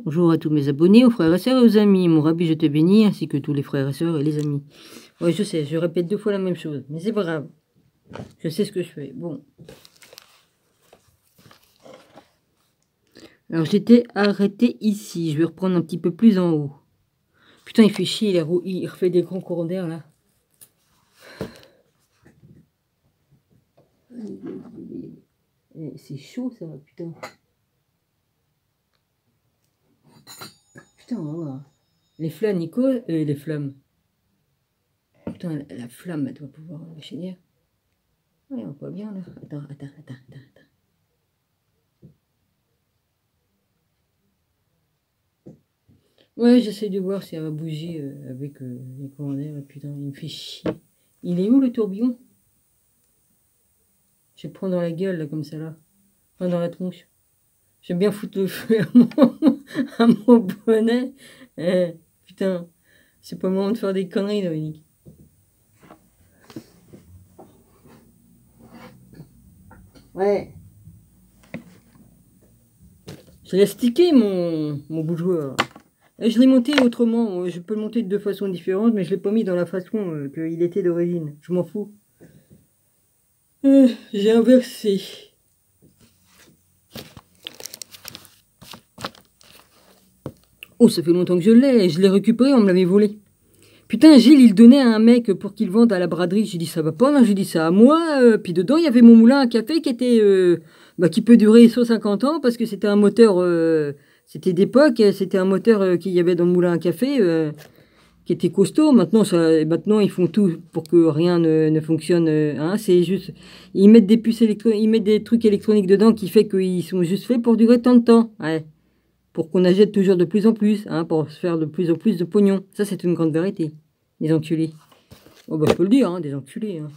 Bonjour à tous mes abonnés, aux frères et sœurs et aux amis. Mon rabbi, je te bénis, ainsi que tous les frères et sœurs et les amis. Ouais, je sais, je répète 2 fois la même chose, mais c'est pas grave. Je sais ce que je fais. Bon. Alors, j'étais arrêté ici. Je vais reprendre un petit peu plus en haut. Putain, il fait chier, il refait des grands courants d'air, là. C'est chaud, ça, putain. Putain, on va voir. Les flammes, Nico, les flammes. Putain, la flamme, elle doit pouvoir enchaîner. Ouais, on voit bien, là. Attends. Ouais, j'essaie de voir si elle va bouger avec les courants d'air. Putain, il me fait chier. Il est où, le tourbillon? Je le prends dans la gueule, là, comme ça, là. Enfin, dans la tronche. J'aime bien foutre le feu à mon bonnet. Putain, c'est pas le moment de faire des conneries, Dominique. Ouais. Je l'ai stické, mon bougeoir. Et je l'ai monté autrement. Je peux le monter de 2 façons différentes, mais je l'ai pas mis dans la façon qu'il était d'origine. Je m'en fous. J'ai inversé. Oh, ça fait longtemps que je l'ai. Je l'ai récupéré, on me l'avait volé. Putain, Gilles, il donnait à un mec pour qu'il vende à la braderie. J'ai dit, ça va pas, non, j'ai dit, ça à moi. Puis dedans, il y avait mon moulin à café qui était, qui peut durer 150 ans parce que c'était un moteur, c'était d'époque, c'était un moteur qu'il y avait dans le moulin à café qui était costaud. Maintenant, ils font tout pour que rien ne fonctionne. Hein, c'est juste, ils mettent des puces électroniques, ils mettent des trucs électroniques dedans qui fait qu'ils sont juste faits pour durer tant de temps. Ouais. Pour qu'on achète toujours de plus en plus, hein, pour se faire de plus en plus de pognon. Ça, c'est une grande vérité. Des enculés. Oh, bah, je peux le dire, hein, des enculés. Hein.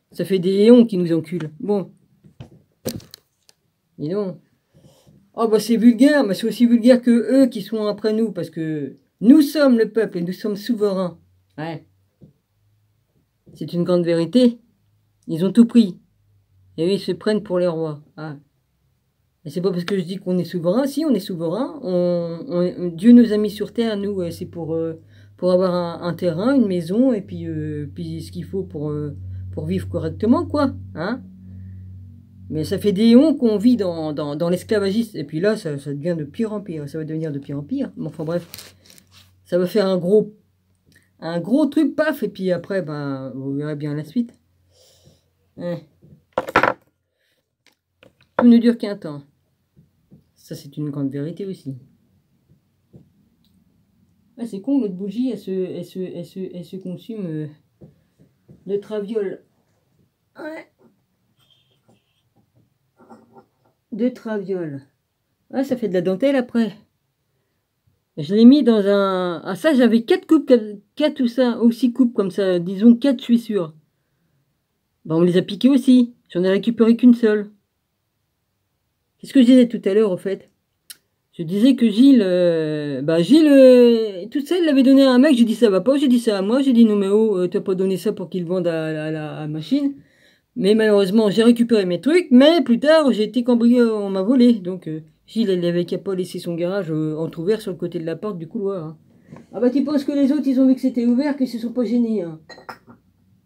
Ça fait des éons qui nous enculent. Bon. Dis donc. Oh, bah, c'est vulgaire, mais c'est aussi vulgaire que eux qui sont après nous, parce que nous sommes le peuple et nous sommes souverains. Ouais. C'est une grande vérité. Ils ont tout pris. Et eux, ils se prennent pour les rois. Ah. Et c'est pas parce que je dis qu'on est souverain. Si, on est souverain. Dieu nous a mis sur terre, nous, c'est pour avoir un terrain, une maison, et puis ce qu'il faut pour vivre correctement, quoi. Hein? Mais ça fait des éons qu'on vit dans l'esclavagisme. Et puis là, ça devient de pire en pire. Ça va devenir de pire en pire. Mais enfin bref, ça va faire un gros truc, paf. Et puis après, ben, vous verrez bien la suite. Hein. Tout ne dure qu'un temps. Ça, c'est une grande vérité aussi. Ah, c'est con, l'autre bougie, elle se consume de traviole. Ouais. De traviole. Ah, ça fait de la dentelle après. Je l'ai mis dans un... Ah, ça, j'avais 4 coupes, 4 ou ça, ou 6 coupes comme ça. Disons 4, je suis sûr. Bah, on les a piquées aussi. J'en ai récupéré qu'une seule. Qu'est-ce que je disais tout à l'heure, au fait? Je disais que Gilles, toute seule, l'avait donné à un mec. J'ai dit ça va pas, j'ai dit ça à moi. J'ai dit non mais oh, t'as pas donné ça pour qu'il vende à la machine. Mais malheureusement, j'ai récupéré mes trucs. Mais plus tard, j'ai été cambrié, on m'a volé. Donc Gilles, il avait qu'à pas laisser son garage entrouvert sur le côté de la porte du couloir. Hein. Ah bah tu penses que les autres, ils ont vu que c'était ouvert, qu'ils se sont pas gênés. Hein.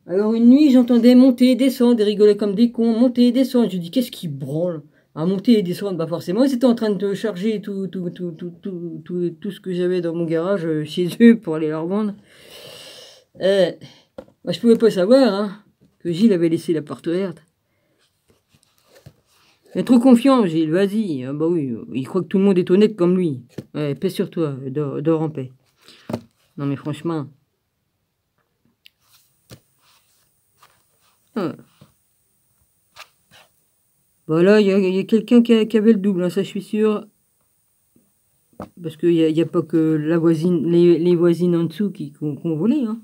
Alors une nuit, j'entendais monter et descendre, et rigoler comme des cons, monter et descendre. Je dis qu'est-ce qui branle? À monter et descendre, bah forcément, ils étaient en train de charger tout ce que j'avais dans mon garage chez eux pour aller leur vendre. Bah, je pouvais pas savoir hein, que Gilles avait laissé la porte ouverte. Il est trop confiant, Gilles, vas-y. Ah bah oui, il croit que tout le monde est honnête comme lui. Ouais, paix sur toi, dors en paix. Non mais franchement. Ah. Voilà, il y a quelqu'un qui avait le double, hein, ça je suis sûr. Parce qu'il n'y a pas que la voisine, les voisines en dessous qui ont volé. Hein.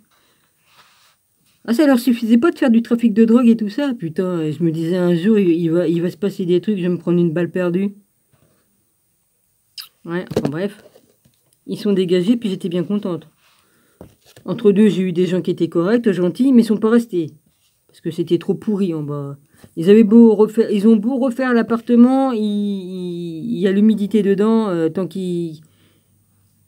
Ah, ça leur suffisait pas de faire du trafic de drogue et tout ça. Putain, je me disais un jour, il va se passer des trucs, je vais me prendre une balle perdue. Ouais, enfin bref. Ils sont dégagés, puis j'étais bien contente. Entre deux, j'ai eu des gens qui étaient corrects, gentils, mais ils sont pas restés. Parce que c'était trop pourri en bas. Ils ont beau refaire l'appartement, il y a l'humidité dedans, tant qu'ils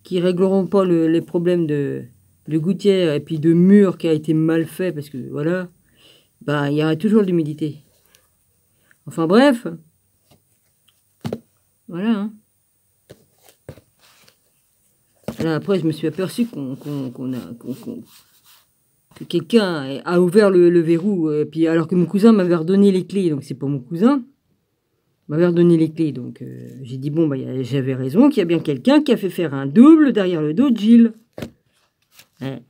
qui régleront pas les problèmes de gouttière et puis de mur qui a été mal fait, parce que voilà, bah il y aura toujours de l'humidité. Enfin bref, voilà. Hein. Là, après, je me suis aperçu que quelqu'un a ouvert le verrou, et puis alors que mon cousin m'avait redonné les clés, donc c'est pas mon cousin, m'avait redonné les clés, donc j'ai dit bon bah j'avais raison, qu'il y a bien quelqu'un qui a fait faire un double derrière le dos de Gilles. Ouais.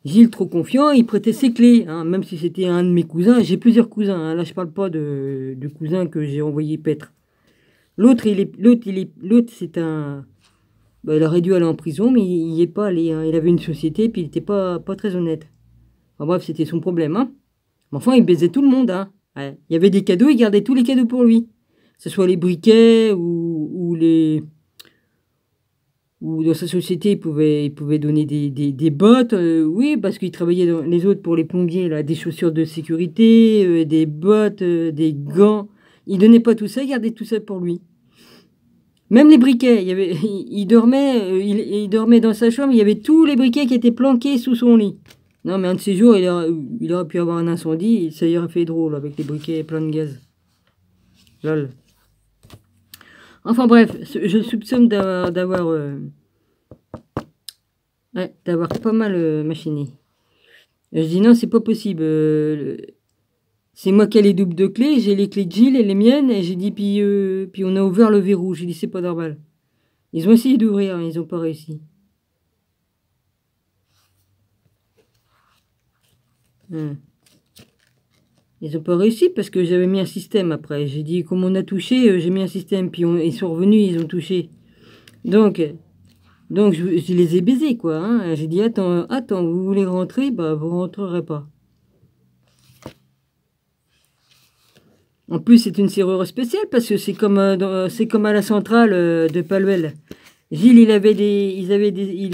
Gilles, trop confiant, il prêtait ses clés, hein, même si c'était un de mes cousins. J'ai plusieurs cousins, hein, là je parle pas de cousin que j'ai envoyé paître. L'autre, c'est un... Bah, il aurait dû aller en prison, mais il n'y est pas allé. Hein. Il avait une société, puis il n'était pas très honnête. Enfin bref, c'était son problème. Hein. Mais enfin, il baisait tout le monde. Hein. Ouais. Il y avait des cadeaux, il gardait tous les cadeaux pour lui. Que ce soit les briquets ou les... Ou dans sa société, il pouvait donner des bottes. Oui, parce qu'il travaillait dans les autres pour les plombiers, là, des chaussures de sécurité, des bottes, des gants. Il donnait pas tout ça, il gardait tout ça pour lui. Même les briquets, il dormait dans sa chambre, il y avait tous les briquets qui étaient planqués sous son lit. Non, mais un de ces jours, il aurait pu avoir un incendie, et ça y aurait fait drôle avec les briquets pleins de gaz. Lol. Enfin bref, je soupçonne d'avoir pas mal machiné. Je dis non, c'est pas possible. C'est moi qui ai les doubles de clés, j'ai les clés de Gilles et les miennes, et j'ai dit, puis on a ouvert le verrou. J'ai dit, c'est pas normal. Ils ont essayé d'ouvrir, hein, ils n'ont pas réussi. Ils n'ont pas réussi parce que j'avais mis un système après. J'ai dit, comme on a touché, j'ai mis un système, puis ils sont revenus, ils ont touché. Donc je les ai baisés, quoi. Hein. J'ai dit, attends, vous voulez rentrer? Bah, vous rentrerez pas. En plus, c'est une serrure spéciale parce que c'est comme à la centrale de Paluel. Gilles, il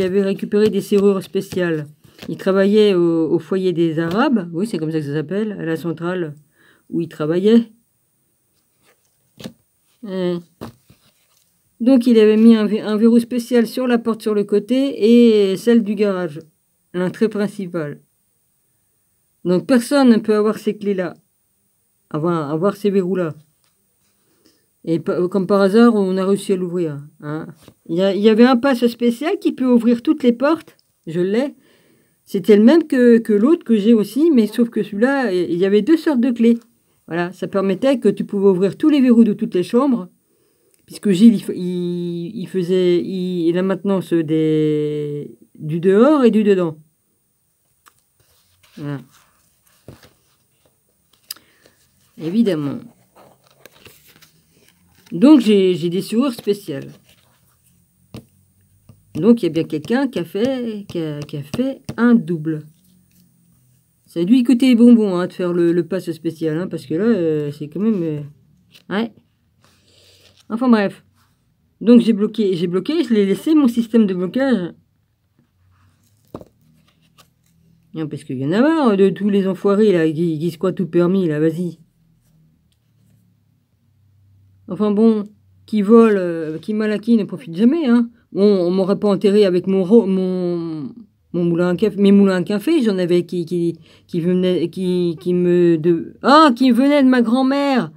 avait récupéré des serrures spéciales. Il travaillait au foyer des Arabes. Oui, c'est comme ça que ça s'appelle, à la centrale où il travaillait. Donc, il avait mis un verrou spécial sur la porte sur le côté et celle du garage, l'entrée principale. Donc, personne ne peut avoir ces clés-là. Avoir ces verrous-là. Et comme par hasard, on a réussi à l'ouvrir. Hein. Il y avait un passe spécial qui peut ouvrir toutes les portes. Je l'ai. C'était le même que l'autre que j'ai aussi, mais sauf que celui-là, il y avait deux sortes de clés. Voilà, ça permettait que tu pouvais ouvrir tous les verrous de toutes les chambres. Puisque Gilles, il faisait la maintenance du dehors et du dedans. Voilà. Évidemment. Donc, j'ai des serrures spéciales. Donc, il y a bien quelqu'un qui a fait un double. Ça a dû y coûter les bonbons hein, de faire le pass spécial. Hein, parce que là, c'est quand même... ouais. Enfin, bref. Donc, j'ai bloqué, je l'ai laissé, mon système de blocage. Non, parce qu'il y en a marre de tous les enfoirés, là, qui se croient tout permis, là, vas-y. Enfin bon, qui vole, qui malaki ne profite jamais, hein. Bon, on m'aurait pas enterré avec mon moulin à café, mes moulins à café, j'en avais qui venaient, qui venaient de ma grand-mère.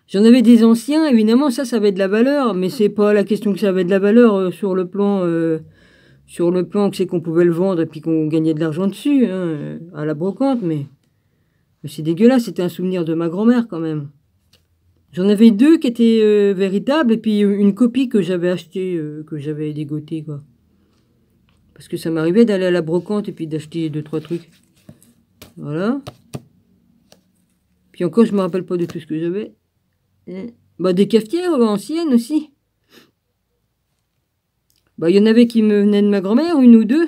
J'en avais des anciens, évidemment, ça avait de la valeur, mais c'est pas la question que ça avait de la valeur sur le plan que c'est qu'on pouvait le vendre et puis qu'on gagnait de l'argent dessus, hein, à la brocante, mais c'est dégueulasse, c'était un souvenir de ma grand-mère quand même. J'en avais deux qui étaient véritables et puis une copie que j'avais achetée, que j'avais dégotée, quoi. Parce que ça m'arrivait d'aller à la brocante et puis d'acheter 2-3 trucs. Voilà. Puis encore, je me rappelle pas de tout ce que j'avais. Bah, des cafetières anciennes aussi. Bah, il y en avait qui me venaient de ma grand-mère, une ou deux.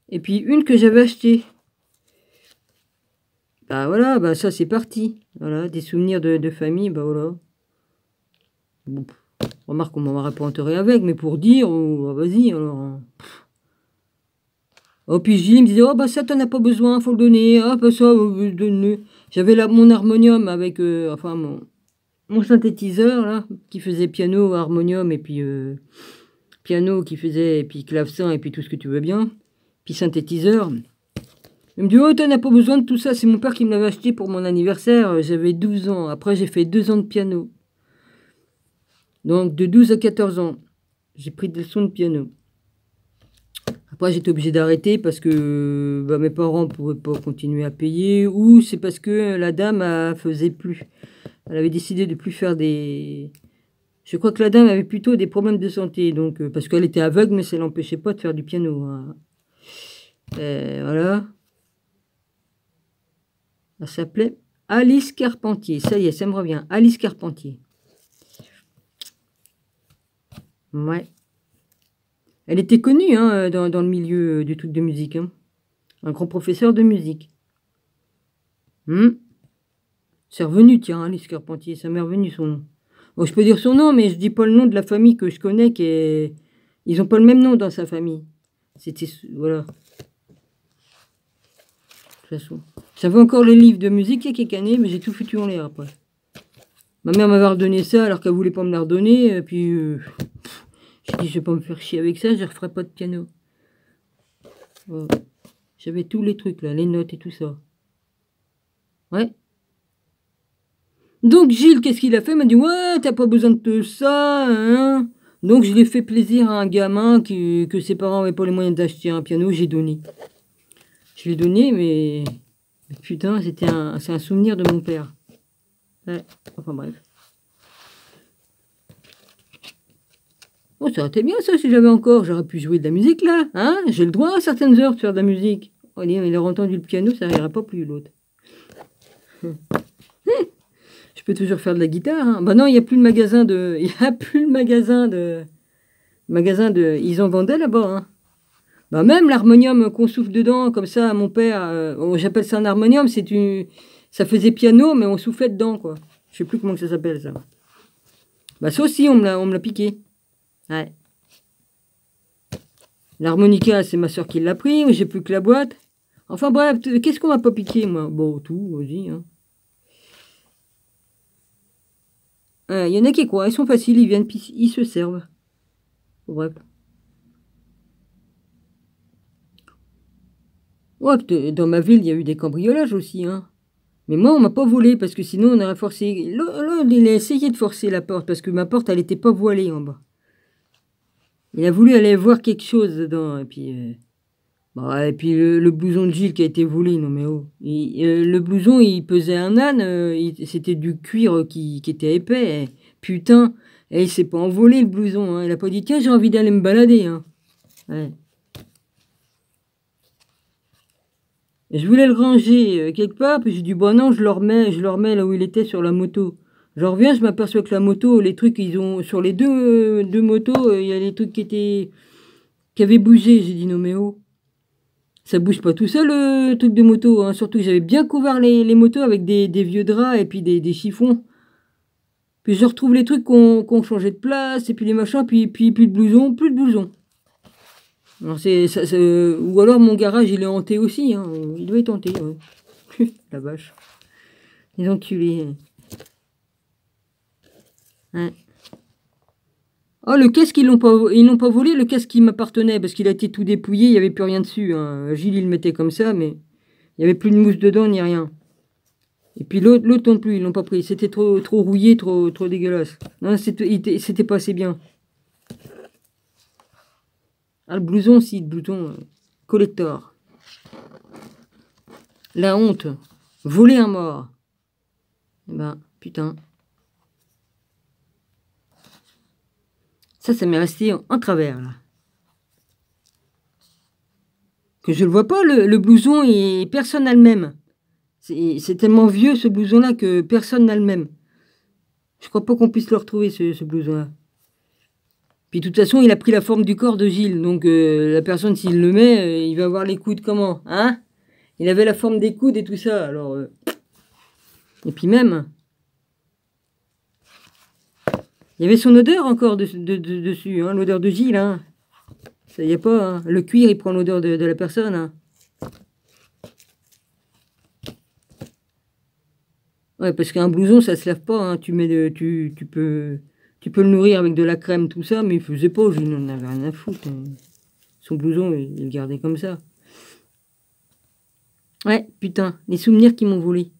Et puis une que j'avais achetée. Bah voilà, bah ça c'est parti. Voilà, des souvenirs de famille, bah voilà. Bon, remarque, on m'aurait pas enterré avec, mais pour dire, oh, bah, vas-y alors. Oh, puis Gilles me disait, oh bah ça t'en as pas besoin, faut le donner. Ah bah ça, donner. J'avais mon harmonium avec, mon synthétiseur là, qui faisait piano, harmonium et puis piano qui faisait, et puis clavecin, et puis tout ce que tu veux bien, puis synthétiseur. Il me dit, oh, t'en as pas besoin de tout ça, c'est mon père qui me l'avait acheté pour mon anniversaire, j'avais 12 ans. Après, j'ai fait 2 ans de piano. Donc, de 12 à 14 ans, j'ai pris des leçons de piano. Après, j'étais obligé d'arrêter parce que bah, mes parents ne pouvaient pas continuer à payer, ou c'est parce que la dame ne faisait plus. Elle avait décidé de plus faire des... Je crois que la dame avait plutôt des problèmes de santé, donc parce qu'elle était aveugle, mais ça ne l'empêchait pas de faire du piano. Hein. Voilà. Elle s'appelait Alice Carpentier. Ça y est, ça me revient. Alice Carpentier. Ouais. Elle était connue hein, dans le milieu du truc de musique. Hein. Un grand professeur de musique. C'est revenu, tiens, Alice Carpentier. Ça m'est revenu son nom. Bon, je peux dire son nom, mais je dis pas le nom de la famille que je connais. Ils n'ont pas le même nom dans sa famille. C'était... Voilà. De toute façon. J'avais encore le livre de musique il y a quelques années, mais j'ai tout foutu en l'air après. Ma mère m'avait redonné ça alors qu'elle voulait pas me la redonner. Et puis, j'ai dit, je vais pas me faire chier avec ça, je ne referai pas de piano. Voilà. J'avais tous les trucs là, les notes et tout ça. Ouais. Donc Gilles, qu'est-ce qu'il a fait? Il m'a dit, ouais, t'as pas besoin de ça, hein. Donc je l'ai fait plaisir à un gamin que ses parents n'avaient pas les moyens d'acheter un piano, j'ai donné. Je l'ai donné, mais putain, c'est un souvenir de mon père. Ouais, enfin bref. Oh, ça aurait été bien ça si j'avais encore. J'aurais pu jouer de la musique là. Hein? J'ai le droit à certaines heures de faire de la musique. Oh, il aurait entendu le piano, ça n'irait pas plus l'autre. Je peux toujours faire de la guitare. Hein. Bah non, il n'y a plus le magasin de... Il n'y a plus le magasin de... Ils en vendaient là-bas. Hein. Bah même l'harmonium qu'on souffle dedans, comme ça, mon père... j'appelle ça un harmonium, c'est une... Ça faisait piano, mais on soufflait dedans, quoi. Je sais plus comment ça s'appelle, ça. Bah ça aussi, on me l'a piqué. Ouais. L'harmonica, c'est ma soeur qui l'a pris, j'ai plus que la boîte. Enfin bref, qu'est-ce qu'on m'a pas piqué, moi? Bon, tout, vas-y. Hein. Il y en a qui quoi, ils sont faciles, ils viennent, puis ils se servent. Bref. Ouais, dans ma ville, il y a eu des cambriolages aussi, hein. Mais moi, on m'a pas volé, parce que sinon, on aurait forcé... Là, il a essayé de forcer la porte, parce que ma porte, elle était pas voilée en bas. Il a voulu aller voir quelque chose dedans, et puis... Bah, et puis le blouson de Gilles qui a été volé, non mais oh. Le blouson, il pesait un âne, c'était du cuir qui était épais. Putain, et il s'est pas envolé le blouson, hein. Il a pas dit, tiens, j'ai envie d'aller me balader. Hein. Ouais. Je voulais le ranger quelque part, puis j'ai dit, bon non, je le remets là où il était sur la moto. Je reviens, je m'aperçois que la moto, les trucs, ils ont, sur les deux motos, il y a les trucs qui avaient bougé. J'ai dit, non mais oh. Ça bouge pas tout seul le truc de moto, hein. Surtout que j'avais bien couvert les motos avec des vieux draps et puis des chiffons. Puis je retrouve les trucs qu'on changé de place et puis les machins, puis plus de blouson, plus de blouson. Alors ou alors mon garage il est hanté aussi, hein. Il doit être hanté, ouais. La vache. Les enculés. Hein. Oh, le casque, ils l'ont pas volé, le casque qui m'appartenait, parce qu'il a été tout dépouillé, il n'y avait plus rien dessus. Hein. Gilles, il le mettait comme ça, mais il n'y avait plus de mousse dedans, ni rien. Et puis l'autre non plus, ils l'ont pas pris. C'était trop rouillé, trop dégueulasse. Non, c'était pas assez bien. Ah, le blouson, si, le blouson collector. La honte. Voler un mort. Eh ben, putain. Ça m'est resté en travers, là. Que je le vois pas, le blouson, et personne n'a le même. C'est tellement vieux, ce blouson-là, que personne n'a le même. Je crois pas qu'on puisse le retrouver, ce blouson-là. Puis de toute façon, il a pris la forme du corps de Gilles. Donc la personne, s'il le met, il va avoir les coudes comment? Hein? Il avait la forme des coudes et tout ça. Alors, et puis même, il y avait son odeur encore dessus, hein, l'odeur de Gilles. Hein. Ça y est pas. Hein. Le cuir, il prend l'odeur de la personne. Hein. Ouais, parce qu'un blouson, ça se lave pas. Hein. Tu Tu peux le nourrir avec de la crème, tout ça, mais il faisait pas, je n'en avais rien à foutre. Hein. Son blouson, il le gardait comme ça. Ouais, putain, les souvenirs qui m'ont volé.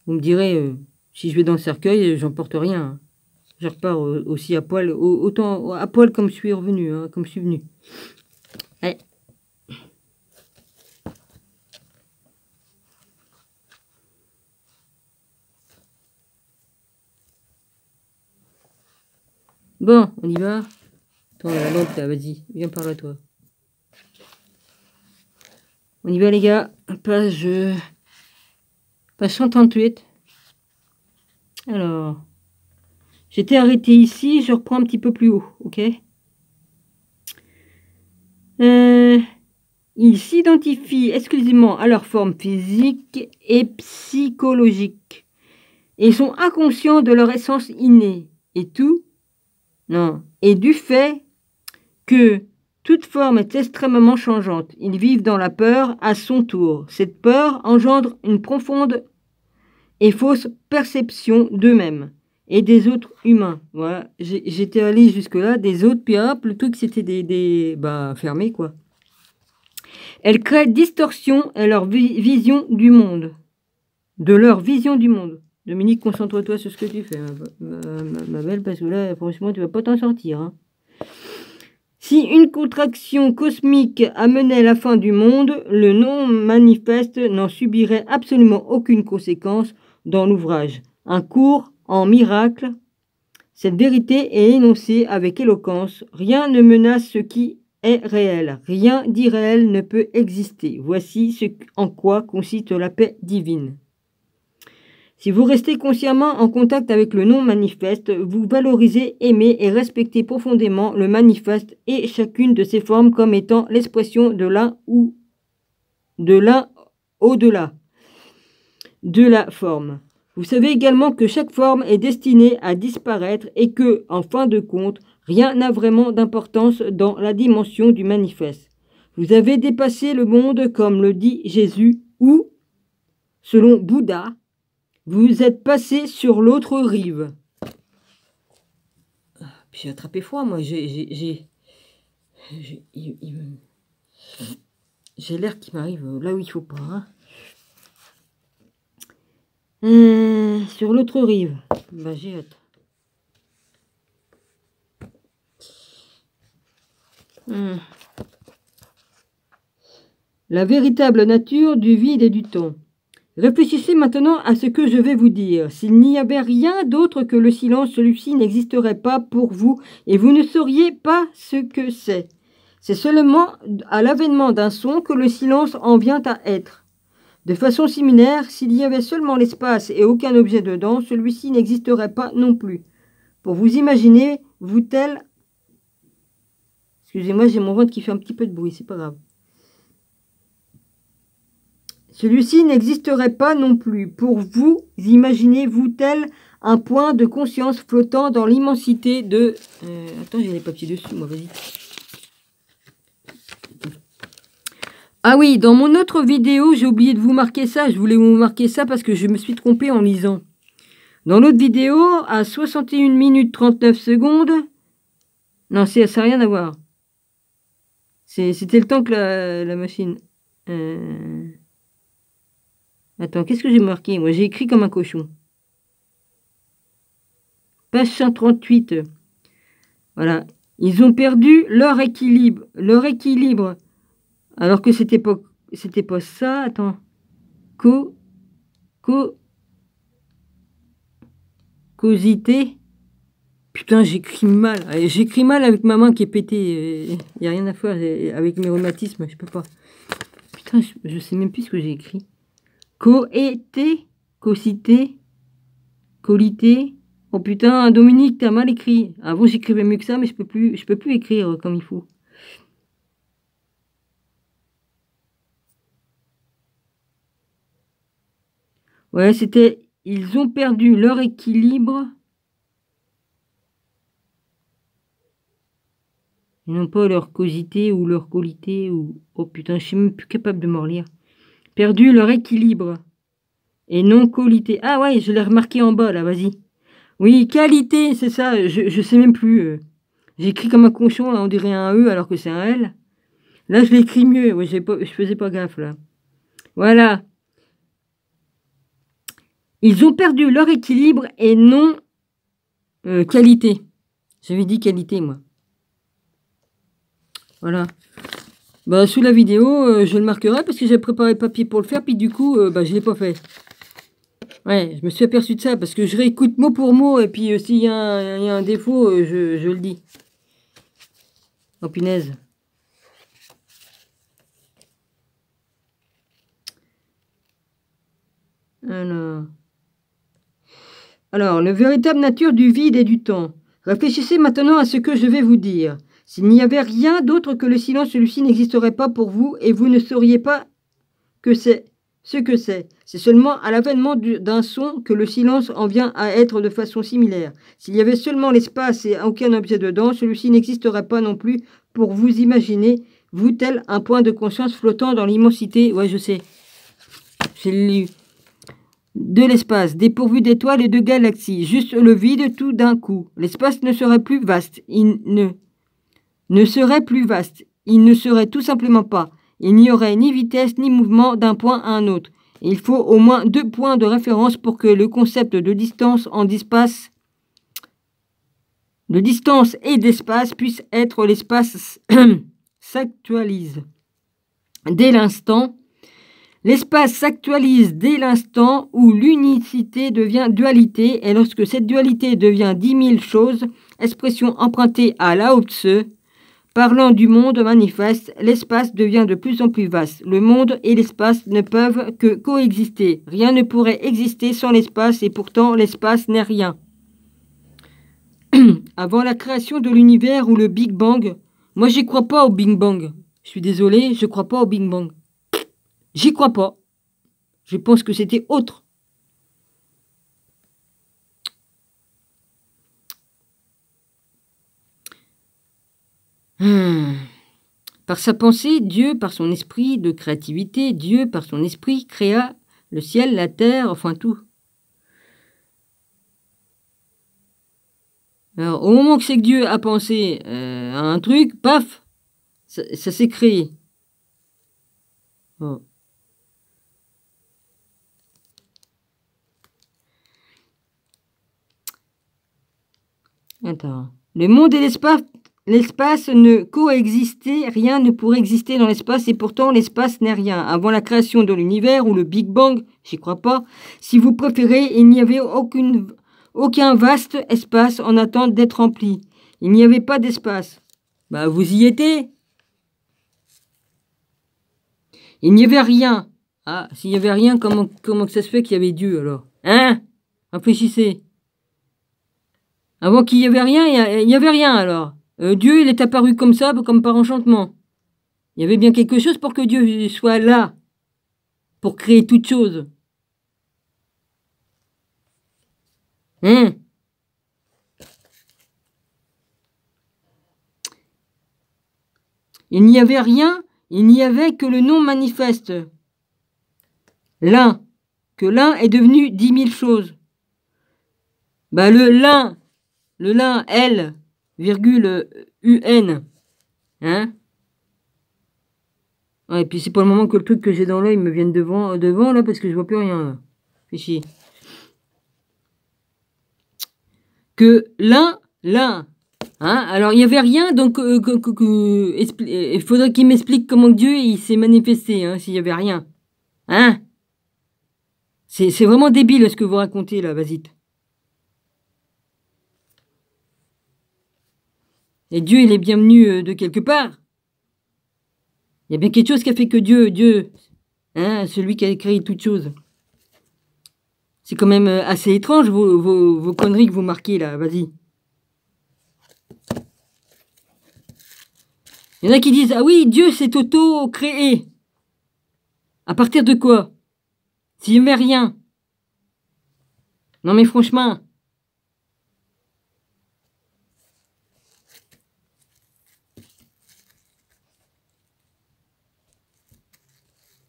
Vous me direz, si je vais dans le cercueil, j'en porte rien. Hein. Je repars aussi à poil, autant à poil comme je suis revenu, hein, comme je suis venu. Ouais. Bon, on y va. Attends, la lampe là, vas-y, viens par là toi. On y va les gars, page 138. Alors, j'étais arrêté ici, je reprends un petit peu plus haut, ok? Ils s'identifient exclusivement à leur forme physique et psychologique et sont inconscients de leur essence innée et tout, non, et du fait que toute forme est extrêmement changeante. Ils vivent dans la peur à son tour. Cette peur engendre une profonde et fausse perception d'eux-mêmes et des autres humains. Voilà, j'étais allé jusque-là, des autres, puis hop, le truc c'était fermé quoi. Elle crée distorsion à leur vision du monde. De leur vision du monde. Dominique, concentre-toi sur ce que tu fais, ma belle, parce que là, franchement, tu vas pas t'en sortir. Hein. Si une contraction cosmique amenait la fin du monde, le non-manifeste n'en subirait absolument aucune conséquence dans l'ouvrage. Un cours en miracle. Cette vérité est énoncée avec éloquence. Rien ne menace ce qui est réel. Rien d'irréel ne peut exister. Voici ce en quoi consiste la paix divine. Si vous restez consciemment en contact avec le non-manifeste, vous valorisez, aimez et respectez profondément le manifeste et chacune de ses formes comme étant l'expression de l'un ou de l'un au-delà de la forme. Vous savez également que chaque forme est destinée à disparaître et que, en fin de compte, rien n'a vraiment d'importance dans la dimension du manifeste. Vous avez dépassé le monde comme le dit Jésus ou, selon Bouddha, vous êtes passé sur l'autre rive. J'ai attrapé froid, moi. J'ai l'air qui m'arrive là où il faut pas. Hein. Sur l'autre rive. Bah, j'ai hâte. La véritable nature du vide et du temps. Réfléchissez maintenant à ce que je vais vous dire. S'il n'y avait rien d'autre que le silence, celui-ci n'existerait pas pour vous et vous ne sauriez pas ce que c'est. C'est seulement à l'avènement d'un son que le silence en vient à être. De façon similaire, s'il y avait seulement l'espace et aucun objet dedans, celui-ci n'existerait pas non plus. Pour vous imaginer, vous tel... Excusez-moi, j'ai mon ventre qui fait un petit peu de bruit, c'est pas grave. Celui-ci n'existerait pas non plus. Pour vous, imaginez-vous tel un point de conscience flottant dans l'immensité de... Attends, j'ai les papiers dessus, moi, vas-y. Ah oui, dans mon autre vidéo, j'ai oublié de vous marquer ça. Je voulais vous marquer ça parce que je me suis trompé en lisant. Dans l'autre vidéo, à 61 minutes 39 secondes... Non, ça n'a rien à voir. C'était le temps que la machine... Attends, qu'est-ce que j'ai marqué? Moi, j'ai écrit comme un cochon. Page 138. Voilà. Ils ont perdu leur équilibre. Leur équilibre. Alors que c'était pas ça. Attends. Causité. Putain, j'écris mal. J'écris mal avec ma main qui est pétée. Il n'y a rien à faire avec mes rhumatismes. Je peux pas. Putain, je sais même plus ce que j'ai écrit. Coété, cocité, colité. Oh putain, Dominique, t'as mal écrit. Avant, j'écrivais mieux que ça, mais je peux plus écrire comme il faut. Ouais, c'était... Ils ont perdu leur équilibre. Ils n'ont pas leur causité ou leur qualité ou... Oh putain, je suis même plus capable de me relire. Perdu leur équilibre. Et non qualité. Ah ouais, je l'ai remarqué en bas, là, vas-y. Oui, qualité, c'est ça. Je sais même plus. J'ai écrit comme un cochon, là, on dirait un E alors que c'est un L. Là, je l'écris mieux. Oui, je faisais pas gaffe, là. Voilà. Ils ont perdu leur équilibre et non qualité. J'avais dit qualité, moi. Voilà. Bah, sous la vidéo, je le marquerai parce que j'ai préparé le papier pour le faire, puis du coup, bah, je ne l'ai pas fait. Ouais, je me suis aperçu de ça parce que je réécoute mot pour mot et puis s'il y a un défaut, je le dis. Oh punaise. Alors, la véritable nature du vide et du temps. Réfléchissez maintenant à ce que je vais vous dire. S'il n'y avait rien d'autre que le silence, celui-ci n'existerait pas pour vous et vous ne sauriez pas que c'est ce que c'est. C'est seulement à l'avènement d'un son que le silence en vient à être de façon similaire. S'il y avait seulement l'espace et aucun objet dedans, celui-ci n'existerait pas non plus pour vous imaginer, vous tel un point de conscience flottant dans l'immensité. Ouais, je sais. J'ai lu. De l'espace, dépourvu d'étoiles et de galaxies, juste le vide tout d'un coup. L'espace ne serait plus vaste, il ne serait plus vaste, il ne serait tout simplement pas. Il n'y aurait ni vitesse ni mouvement d'un point à un autre. Il faut au moins 2 points de référence pour que le concept de distance et d'espace puisse être l'espace s'actualise. Dès l'instant, l'espace s'actualise dès l'instant où l'unicité devient dualité, et lorsque cette dualité devient 10 000 choses, expression empruntée à Lao Tse, parlant du monde manifeste, l'espace devient de plus en plus vaste. Le monde et l'espace ne peuvent que coexister. Rien ne pourrait exister sans l'espace, et pourtant l'espace n'est rien. Avant la création de l'univers ou le Big Bang, moi j'y crois pas au Big Bang. Je suis désolé, je crois pas au Big Bang. J'y crois pas. Je pense que c'était autre. Par sa pensée, Dieu, par son esprit de créativité, Dieu, par son esprit, créa le ciel, la terre, enfin tout. Alors, au moment que c'est que Dieu a pensé à un truc, paf, ça s'est créé. Bon. Attends. Le monde et l'espace ne coexistaient, rien ne pourrait exister dans l'espace et pourtant l'espace n'est rien. Avant la création de l'univers ou le Big Bang, j'y crois pas, si vous préférez, il n'y avait aucun vaste espace en attente d'être rempli. Il n'y avait pas d'espace. Bah vous y étiez. Il n'y avait rien. Ah, s'il n'y avait rien, comment que ça se fait qu'il y avait Dieu alors? Hein? Réfléchissez. Avant qu'il n'y avait rien, il n'y avait rien alors. Dieu, il est apparu comme ça, comme par enchantement. Il y avait bien quelque chose pour que Dieu soit là, pour créer toute chose. Hein? Il n'y avait rien, il n'y avait que le nom manifeste. L'un, que l'un est devenu 10 000 choses. Bah le l'un, L, virgule, UN. Hein? Ouais, et puis c'est pas le moment que le truc que j'ai dans l'œil me vienne devant là, parce que je vois plus rien. Là. Fais chier. Que l'un. Hein? Alors, il n'y avait rien, donc il faudrait qu'il m'explique comment Dieu il s'est manifesté, hein, s'il n'y avait rien. Hein? C'est vraiment débile ce que vous racontez, là, vas-y. Et Dieu, il est bien venu de quelque part. Il y a bien quelque chose qui a fait que Dieu, hein, celui qui a créé toute chose. C'est quand même assez étrange, vos conneries que vous marquez, là, vas-y. Il y en a qui disent, ah oui, Dieu s'est auto-créé. À partir de quoi? S'il n'y avait rien. Non mais franchement.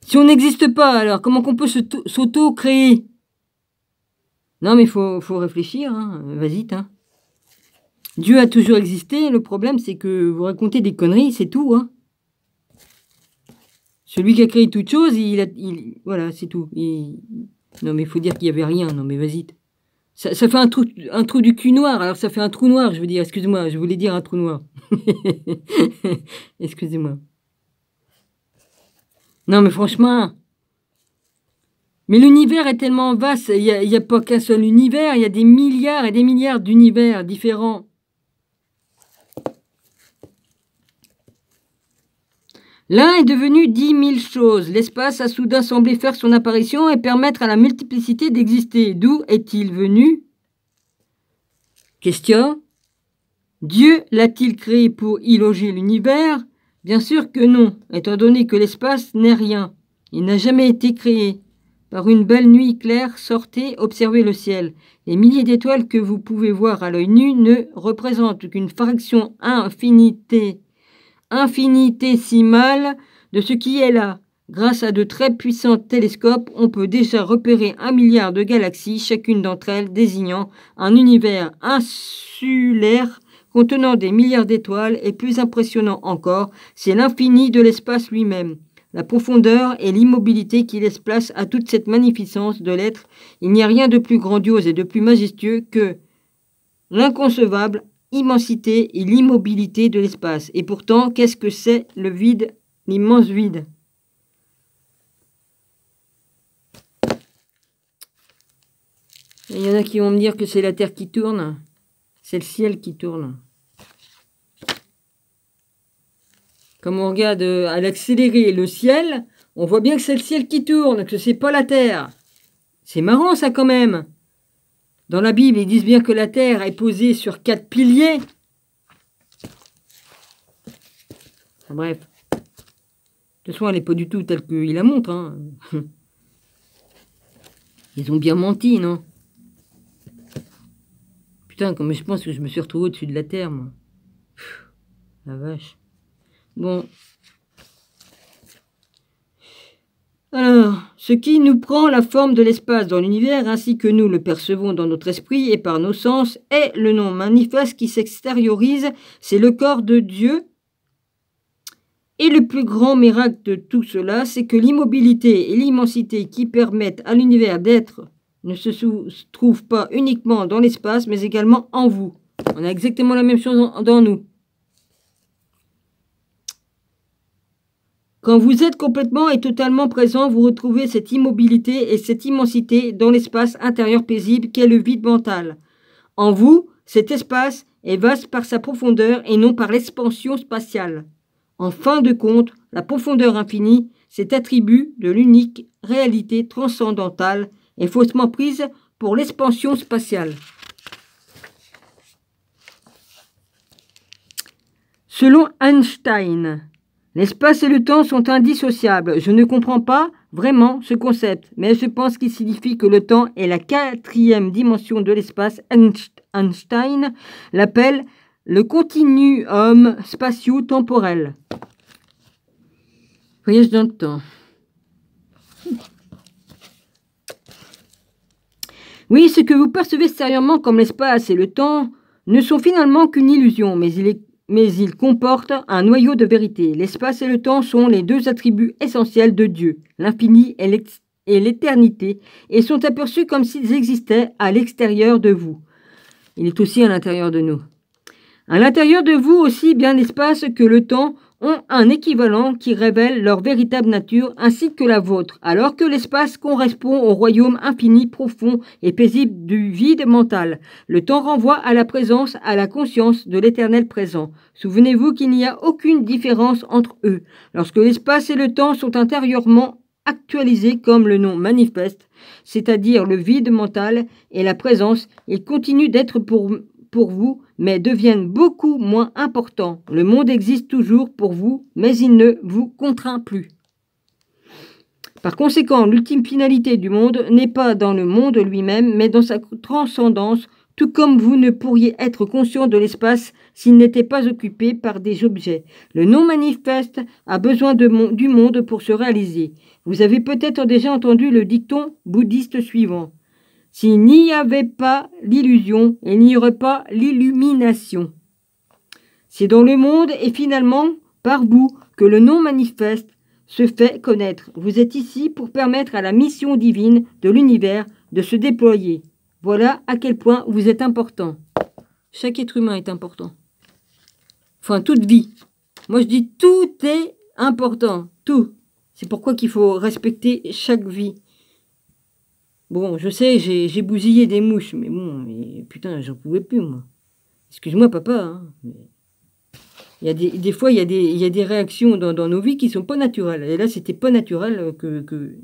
Si on n'existe pas, alors comment qu'on peut s'auto-créer? Non, mais faut réfléchir, hein. Vas-y, hein. Dieu a toujours existé. Le problème, c'est que vous racontez des conneries, c'est tout, hein. Celui qui a créé toute chose, voilà, c'est tout. Non, mais il faut dire qu'il n'y avait rien. Non, mais vas-y. Ça fait un trou du cul noir. Alors, ça fait un trou noir, je veux dire. Excusez-moi, je voulais dire un trou noir. Excusez-moi. Non, mais franchement... Mais l'univers est tellement vaste, il n'y a pas qu'un seul univers, il y a des milliards et des milliards d'univers différents. L'un est devenu 10 000 choses. L'espace a soudain semblé faire son apparition et permettre à la multiplicité d'exister. D'où est-il venu? Question. Dieu l'a-t-il créé pour y loger l'univers? Bien sûr que non, étant donné que l'espace n'est rien. Il n'a jamais été créé. Par une belle nuit claire, sortez, observez le ciel. Les milliers d'étoiles que vous pouvez voir à l'œil nu ne représentent qu'une fraction infinitésimale de ce qui est là. Grâce à de très puissants télescopes, on peut déjà repérer 1 milliard de galaxies, chacune d'entre elles désignant un univers insulaire contenant des milliards d'étoiles, et plus impressionnant encore, c'est l'infini de l'espace lui-même. La profondeur et l'immobilité qui laissent place à toute cette magnificence de l'être. Il n'y a rien de plus grandiose et de plus majestueux que l'inconcevable immensité et l'immobilité de l'espace. Et pourtant, qu'est-ce que c'est le vide, l'immense vide? Il y en a qui vont me dire que c'est la Terre qui tourne. C'est le ciel qui tourne. Comme on regarde à l'accéléré le ciel, on voit bien que c'est le ciel qui tourne, que c'est pas la Terre. C'est marrant ça quand même. Dans la Bible, ils disent bien que la Terre est posée sur 4 piliers. Enfin, bref. De toute façon, elle n'est pas du tout telle qu'il la montre. Hein. Ils ont bien menti, non? Putain, comme je pense que je me suis retrouvé au-dessus de la Terre, moi. La vache. Bon. Alors, ce qui nous prend la forme de l'espace dans l'univers, ainsi que nous le percevons dans notre esprit et par nos sens, est le nom manifeste qui s'extériorise, c'est le corps de Dieu. Et le plus grand miracle de tout cela, c'est que l'immobilité et l'immensité qui permettent à l'univers d'être ne se trouvent pas uniquement dans l'espace, mais également en vous. On a exactement la même chose dans nous. Quand vous êtes complètement et totalement présent, vous retrouvez cette immobilité et cette immensité dans l'espace intérieur paisible qu'est le vide mental. En vous, cet espace est vaste par sa profondeur et non par l'expansion spatiale. En fin de compte, la profondeur infinie, cet attribut de l'unique réalité transcendantale, est faussement prise pour l'expansion spatiale. Selon Einstein, l'espace et le temps sont indissociables. Je ne comprends pas vraiment ce concept, mais je pense qu'il signifie que le temps est la 4e dimension de l'espace. Einstein l'appelle le continuum spatio-temporel. Voyage dans le temps. Oui, ce que vous percevez extérieurement comme l'espace et le temps ne sont finalement qu'une illusion, mais ils comportent un noyau de vérité. L'espace et le temps sont les 2 attributs essentiels de Dieu, l'infini et l'éternité, et sont aperçus comme s'ils existaient à l'extérieur de vous. Il est aussi à l'intérieur de nous. À l'intérieur de vous aussi, bien l'espace que le temps ont un équivalent qui révèle leur véritable nature ainsi que la vôtre, alors que l'espace correspond au royaume infini, profond et paisible du vide mental. Le temps renvoie à la présence, à la conscience de l'éternel présent. Souvenez-vous qu'il n'y a aucune différence entre eux. Lorsque l'espace et le temps sont intérieurement actualisés comme le nom manifeste, c'est-à-dire le vide mental et la présence, ils continuent d'être pour vous, mais deviennent beaucoup moins importants. Le monde existe toujours pour vous, mais il ne vous contraint plus. Par conséquent, l'ultime finalité du monde n'est pas dans le monde lui-même, mais dans sa transcendance, tout comme vous ne pourriez être conscient de l'espace s'il n'était pas occupé par des objets. Le non-manifeste a besoin du monde pour se réaliser. Vous avez peut-être déjà entendu le dicton bouddhiste suivant. S'il n'y avait pas l'illusion, il n'y aurait pas l'illumination. C'est dans le monde et finalement par vous que le non manifeste se fait connaître. Vous êtes ici pour permettre à la mission divine de l'univers de se déployer. Voilà à quel point vous êtes important. Chaque être humain est important. Enfin, toute vie. Moi, je dis tout est important. Tout. C'est pourquoi qu'il faut respecter chaque vie. Bon, je sais, j'ai bousillé des mouches, mais bon, putain, j'en pouvais plus, moi. Excuse-moi, papa. Hein, mais... Il y a des fois, il y a des réactions dans nos vies qui sont pas naturelles. Et là, c'était pas naturel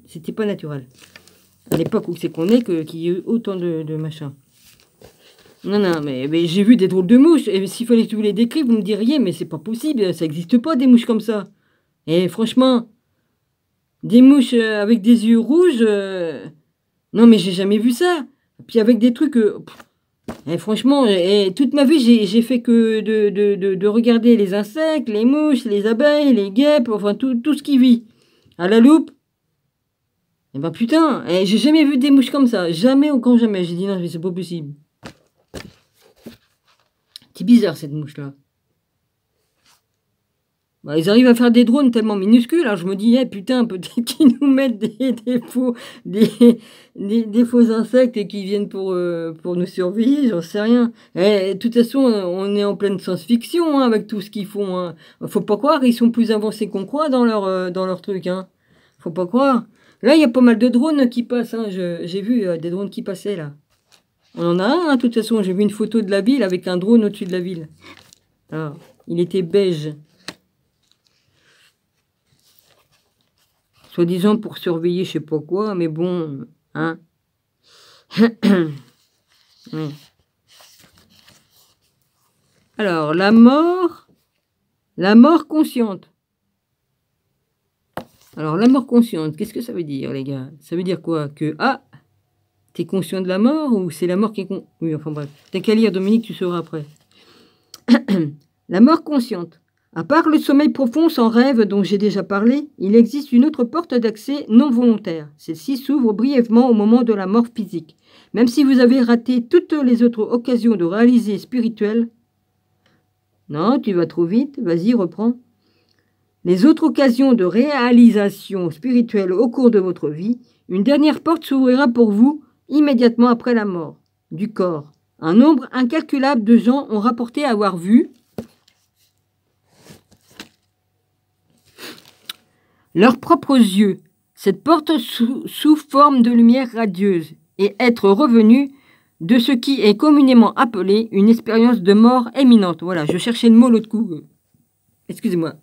c'était pas naturel. À l'époque où c'est qu'on est, qu'il y ait autant de machins. Non, mais j'ai vu des drôles de mouches. Et s'il fallait que je vous les décrive, vous me diriez, mais c'est pas possible, ça n'existe pas des mouches comme ça. Et franchement, des mouches avec des yeux rouges, non mais j'ai jamais vu ça. Puis avec des trucs, et franchement, toute ma vie, j'ai fait que de regarder les insectes, les mouches, les abeilles, les guêpes, enfin tout ce qui vit. À la loupe. Et ben putain, j'ai jamais vu des mouches comme ça. Jamais au grand jamais. J'ai dit non, mais c'est pas possible. C'est bizarre cette mouche-là. Bah, ils arrivent à faire des drones tellement minuscules. Alors je me dis, putain, peut-être qu'ils nous mettent des faux insectes et qu'ils viennent pour nous surveiller, j'en sais rien. De toute façon, on est en pleine science-fiction hein, avec tout ce qu'ils font. Hein. Faut pas croire, ils sont plus avancés qu'on croit dans leur truc. Hein. Faut pas croire. Là, il y a pas mal de drones qui passent. Hein. J'ai vu des drones qui passaient là. On en a un, hein, de toute façon. J'ai vu une photo de la ville avec un drone au-dessus de la ville. Alors, il était beige. Soi-disant pour surveiller je sais pas quoi, mais bon, hein. Ouais. Alors, la mort consciente. Alors, la mort consciente, qu'est-ce que ça veut dire, les gars? Ça veut dire quoi? Que, t'es conscient de la mort ou c'est la mort qui est con... Oui, enfin bref. T'as qu'à lire, Dominique, tu sauras après. La mort consciente. À part le sommeil profond sans rêve dont j'ai déjà parlé, il existe une autre porte d'accès non volontaire. Celle-ci s'ouvre brièvement au moment de la mort physique. Même si vous avez raté toutes les autres occasions de réaliser spirituel... Non, tu vas trop vite, vas-y, reprends. Les autres occasions de réalisation spirituelle au cours de votre vie, une dernière porte s'ouvrira pour vous immédiatement après la mort du corps. Un nombre incalculable de gens ont rapporté avoir vu leurs propres yeux, cette porte sous forme de lumière radieuse, et être revenu de ce qui est communément appelé une expérience de mort imminente. Voilà, je cherchais le mot l'autre coup. Excusez-moi.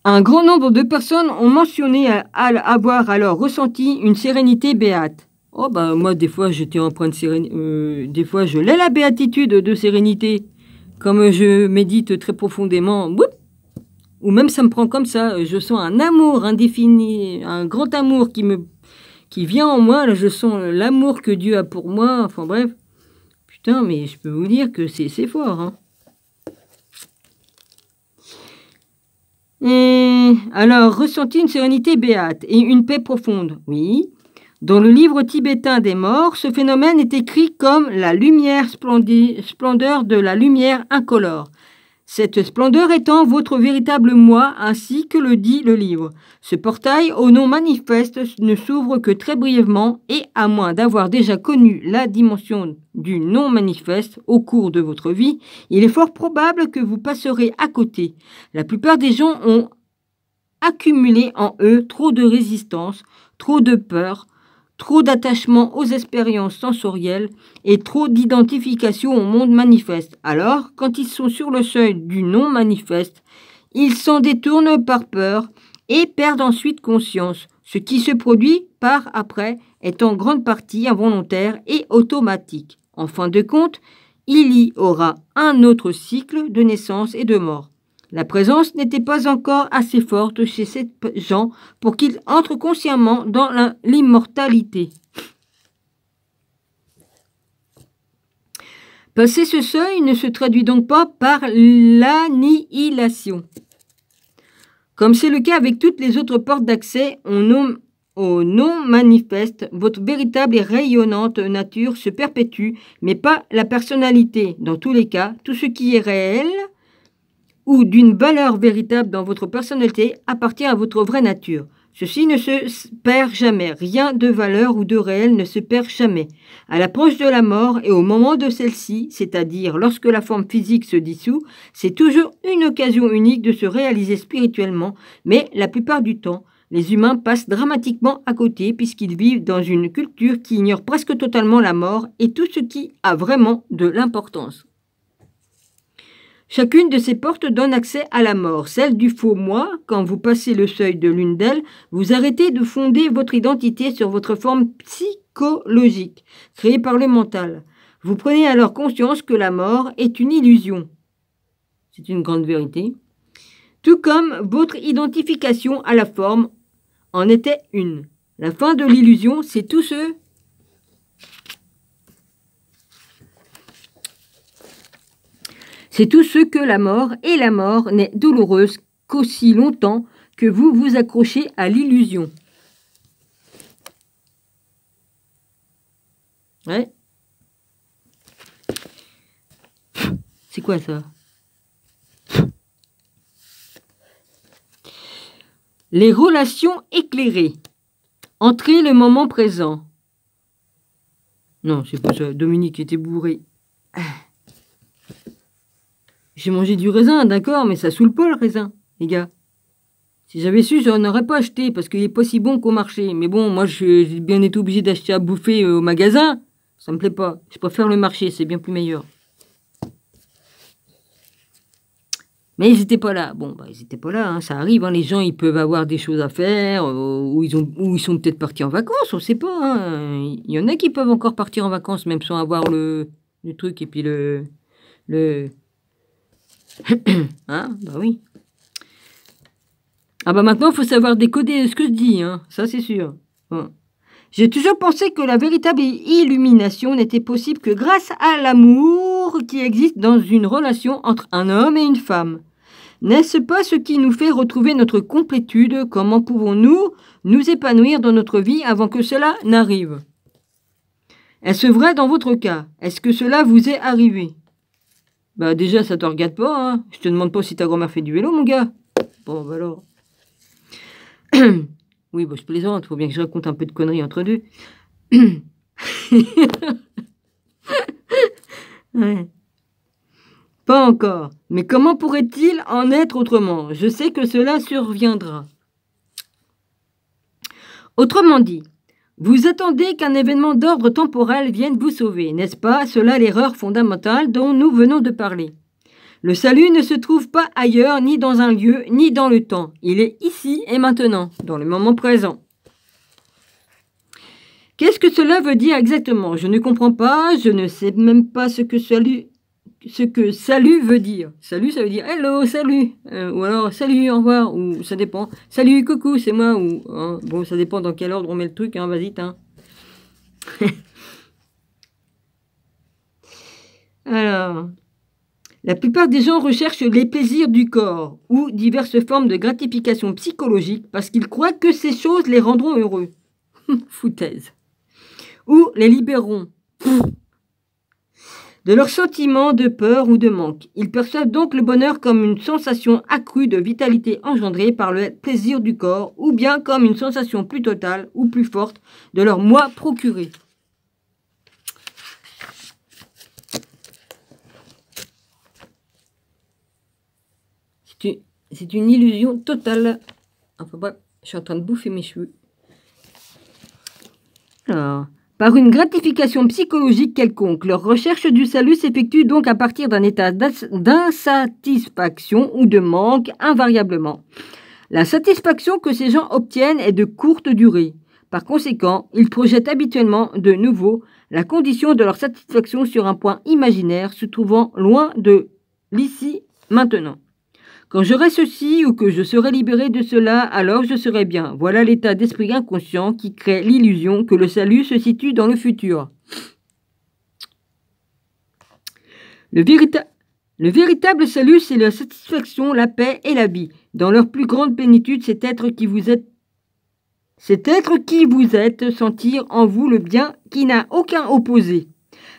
Un grand nombre de personnes ont mentionné avoir alors ressenti une sérénité béate. Oh bah moi des fois j'étais empreint de sérénité, des fois je l'ai la béatitude de sérénité. Comme je médite très profondément, ou même ça me prend comme ça, je sens un amour indéfini, un grand amour qui vient en moi, là je sens l'amour que Dieu a pour moi, enfin bref. Putain, mais je peux vous dire que c'est fort. Hein. Et alors, ressenti une sérénité béate et une paix profonde, oui. Dans le livre tibétain des morts, ce phénomène est écrit comme la lumière splendeur de la lumière incolore. Cette splendeur étant votre véritable moi, ainsi que le dit le livre. Ce portail au nom manifeste ne s'ouvre que très brièvement et à moins d'avoir déjà connu la dimension du non manifeste au cours de votre vie, il est fort probable que vous passerez à côté. La plupart des gens ont accumulé en eux trop de résistance, trop de peur, trop d'attachement aux expériences sensorielles et trop d'identification au monde manifeste. Alors, quand ils sont sur le seuil du non-manifeste, ils s'en détournent par peur et perdent ensuite conscience. Ce qui se produit par après est en grande partie involontaire et automatique. En fin de compte, il y aura un autre cycle de naissance et de mort. La présence n'était pas encore assez forte chez ces gens pour qu'ils entrent consciemment dans l'immortalité. Passer ce seuil ne se traduit donc pas par l'annihilation. Comme c'est le cas avec toutes les autres portes d'accès au non manifeste, votre véritable et rayonnante nature se perpétue, mais pas la personnalité. Dans tous les cas, tout ce qui est réel ou d'une valeur véritable dans votre personnalité appartient à votre vraie nature. Ceci ne se perd jamais. Rien de valeur ou de réel ne se perd jamais. À l'approche de la mort et au moment de celle-ci, c'est-à-dire lorsque la forme physique se dissout, c'est toujours une occasion unique de se réaliser spirituellement, mais la plupart du temps, les humains passent dramatiquement à côté puisqu'ils vivent dans une culture qui ignore presque totalement la mort et tout ce qui a vraiment de l'importance. Chacune de ces portes donne accès à la mort. Celle du faux moi, quand vous passez le seuil de l'une d'elles, vous arrêtez de fonder votre identité sur votre forme psychologique, créée par le mental. Vous prenez alors conscience que la mort est une illusion. C'est une grande vérité. Tout comme votre identification à la forme en était une. La fin de l'illusion, c'est tout ce... C'est tout ce que la mort, et la mort n'est douloureuse qu'aussi longtemps que vous vous accrochez à l'illusion. Ouais. C'est quoi ça? Les relations éclairées. Entrez le moment présent. Non, c'est pas ça. Dominique était bourré. J'ai mangé du raisin, d'accord, mais ça saoule pas le raisin, les gars. Si j'avais su, j'en aurais pas acheté, parce qu'il est pas si bon qu'au marché. Mais bon, moi, j'ai bien été obligé d'acheter à bouffer au magasin. Ça me plaît pas. Je préfère le marché, c'est bien plus meilleur. Mais ils étaient pas là. Bon, bah, ils étaient pas là, hein. Ça arrive, hein. Les gens, ils peuvent avoir des choses à faire, ou ils sont peut-être partis en vacances, on sait pas, hein. Il y en a qui peuvent encore partir en vacances, même sans avoir le truc, et puis le... Hein, bah oui. Ah bah maintenant, il faut savoir décoder ce que je dis, hein. Ça c'est sûr. Bon. J'ai toujours pensé que la véritable illumination n'était possible que grâce à l'amour qui existe dans une relation entre un homme et une femme. N'est-ce pas ce qui nous fait retrouver notre complétude? Comment pouvons-nous nous épanouir dans notre vie avant que cela n'arrive? Est-ce vrai dans votre cas? Est-ce que cela vous est arrivé? Bah déjà, ça te regarde pas, hein. Je te demande pas si ta grand-mère fait du vélo, mon gars. Bon, bah alors. Oui, bah je plaisante, faut bien que je raconte un peu de conneries entre deux. Ouais. Pas encore. Mais comment pourrait-il en être autrement? Je sais que cela surviendra. Autrement dit, vous attendez qu'un événement d'ordre temporel vienne vous sauver, n'est-ce pas? Cela l'erreur fondamentale dont nous venons de parler. Le salut ne se trouve pas ailleurs, ni dans un lieu, ni dans le temps. Il est ici et maintenant, dans le moment présent. Qu'est-ce que cela veut dire exactement? Je ne comprends pas, je ne sais même pas ce que salut veut dire. Salut, ça veut dire hello, salut, ou alors salut, au revoir, ou ça dépend. Salut, coucou, c'est moi, ou hein, bon, ça dépend dans quel ordre on met le truc, hein, vas-y, hein. Alors, la plupart des gens recherchent les plaisirs du corps ou diverses formes de gratification psychologique parce qu'ils croient que ces choses les rendront heureux. Foutaise. Ou les libéreront de leurs sentiments de peur ou de manque. Ils perçoivent donc le bonheur comme une sensation accrue de vitalité engendrée par le plaisir du corps ou bien comme une sensation plus totale ou plus forte de leur moi procuré. C'est une illusion totale. Enfin bref, je suis en train de bouffer mes cheveux. Alors, par une gratification psychologique quelconque, leur recherche du salut s'effectue donc à partir d'un état d'insatisfaction ou de manque invariablement. La satisfaction que ces gens obtiennent est de courte durée. Par conséquent, ils projettent habituellement de nouveau la condition de leur satisfaction sur un point imaginaire se trouvant loin de l'ici maintenant. Quand j'aurai ceci ou que je serai libéré de cela, alors je serai bien. Voilà l'état d'esprit inconscient qui crée l'illusion que le salut se situe dans le futur. Le Le véritable salut, c'est la satisfaction, la paix et la vie. Dans leur plus grande plénitude, cet être qui vous êtes, sentir en vous le bien qui n'a aucun opposé.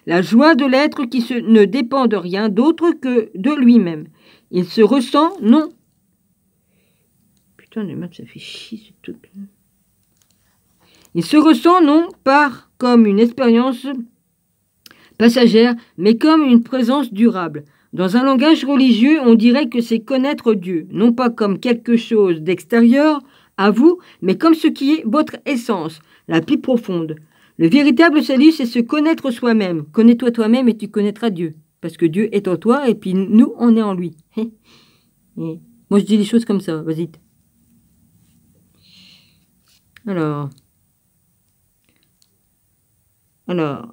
La joie de l'être qui ne dépend de rien d'autre que de lui-même. Il se ressent, non. Putain, les maths, ça fait chier ce truc. Il se ressent non pas comme une expérience passagère, mais comme une présence durable. Dans un langage religieux, on dirait que c'est connaître Dieu, non pas comme quelque chose d'extérieur à vous, mais comme ce qui est votre essence, la plus profonde. Le véritable salut, c'est se connaître soi-même. Connais-toi toi-même et tu connaîtras Dieu. Parce que Dieu est en toi et puis nous, on est en lui. Moi, je dis les choses comme ça. Vas-y. Alors,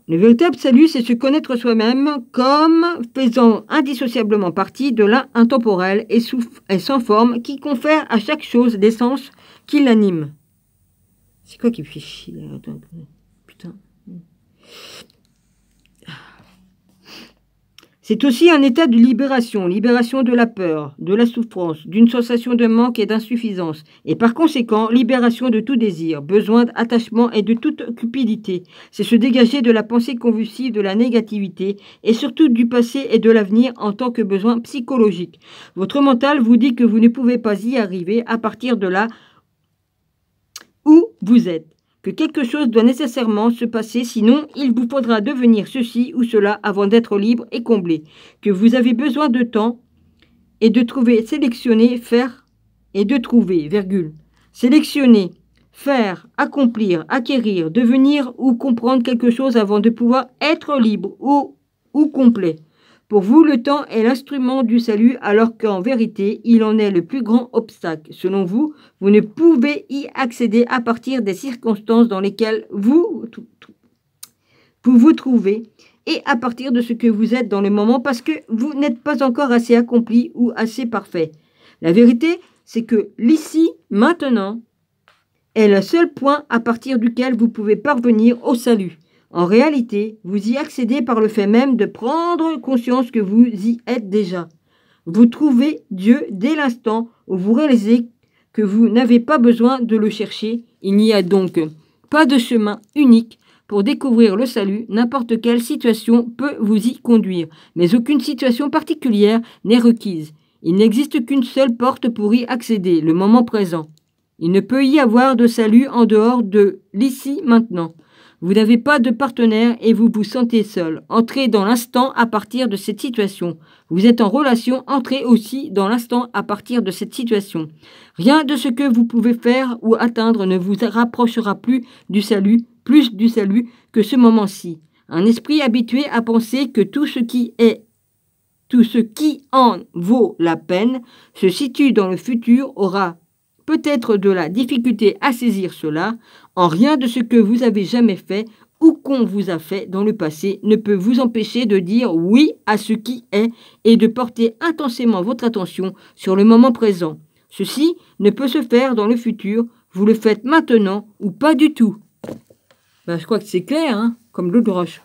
le véritable salut, c'est se connaître soi-même comme faisant indissociablement partie de l'un intemporel et sans forme qui confère à chaque chose l'essence qui l'anime. C'est quoi qui me fait chier là? Attends, putain. C'est aussi un état de libération, libération de la peur, de la souffrance, d'une sensation de manque et d'insuffisance, et par conséquent, libération de tout désir, besoin d'attachement et de toute cupidité. C'est se dégager de la pensée convulsive, de la négativité, et surtout du passé et de l'avenir en tant que besoin psychologique. Votre mental vous dit que vous ne pouvez pas y arriver à partir de là où vous êtes. Que quelque chose doit nécessairement se passer, sinon il vous faudra devenir ceci ou cela avant d'être libre et comblé. Que vous avez besoin de temps et de trouver, sélectionner, faire et de trouver, virgule. Sélectionner, faire, accomplir, acquérir, devenir ou comprendre quelque chose avant de pouvoir être libre ou complet. Pour vous, le temps est l'instrument du salut, alors qu'en vérité, il en est le plus grand obstacle. Selon vous, vous ne pouvez y accéder à partir des circonstances dans lesquelles vous vous trouvez et à partir de ce que vous êtes dans le moment parce que vous n'êtes pas encore assez accompli ou assez parfait. La vérité, c'est que l'ici, maintenant, est le seul point à partir duquel vous pouvez parvenir au salut. En réalité, vous y accédez par le fait même de prendre conscience que vous y êtes déjà. Vous trouvez Dieu dès l'instant où vous réalisez que vous n'avez pas besoin de le chercher. Il n'y a donc pas de chemin unique pour découvrir le salut. N'importe quelle situation peut vous y conduire, mais aucune situation particulière n'est requise. Il n'existe qu'une seule porte pour y accéder, le moment présent. Il ne peut y avoir de salut en dehors de l'ici maintenant. Vous n'avez pas de partenaire et vous vous sentez seul. Entrez dans l'instant à partir de cette situation. Vous êtes en relation, entrez aussi dans l'instant à partir de cette situation. Rien de ce que vous pouvez faire ou atteindre ne vous rapprochera plus du salut que ce moment-ci. Un esprit habitué à penser que tout ce qui en vaut la peine se situe dans le futur aura peut-être de la difficulté à saisir cela. En rien de ce que vous avez jamais fait ou qu'on vous a fait dans le passé ne peut vous empêcher de dire oui à ce qui est et de porter intensément votre attention sur le moment présent. Ceci ne peut se faire dans le futur, vous le faites maintenant ou pas du tout. Je crois que c'est clair, hein, comme l'eau de roche.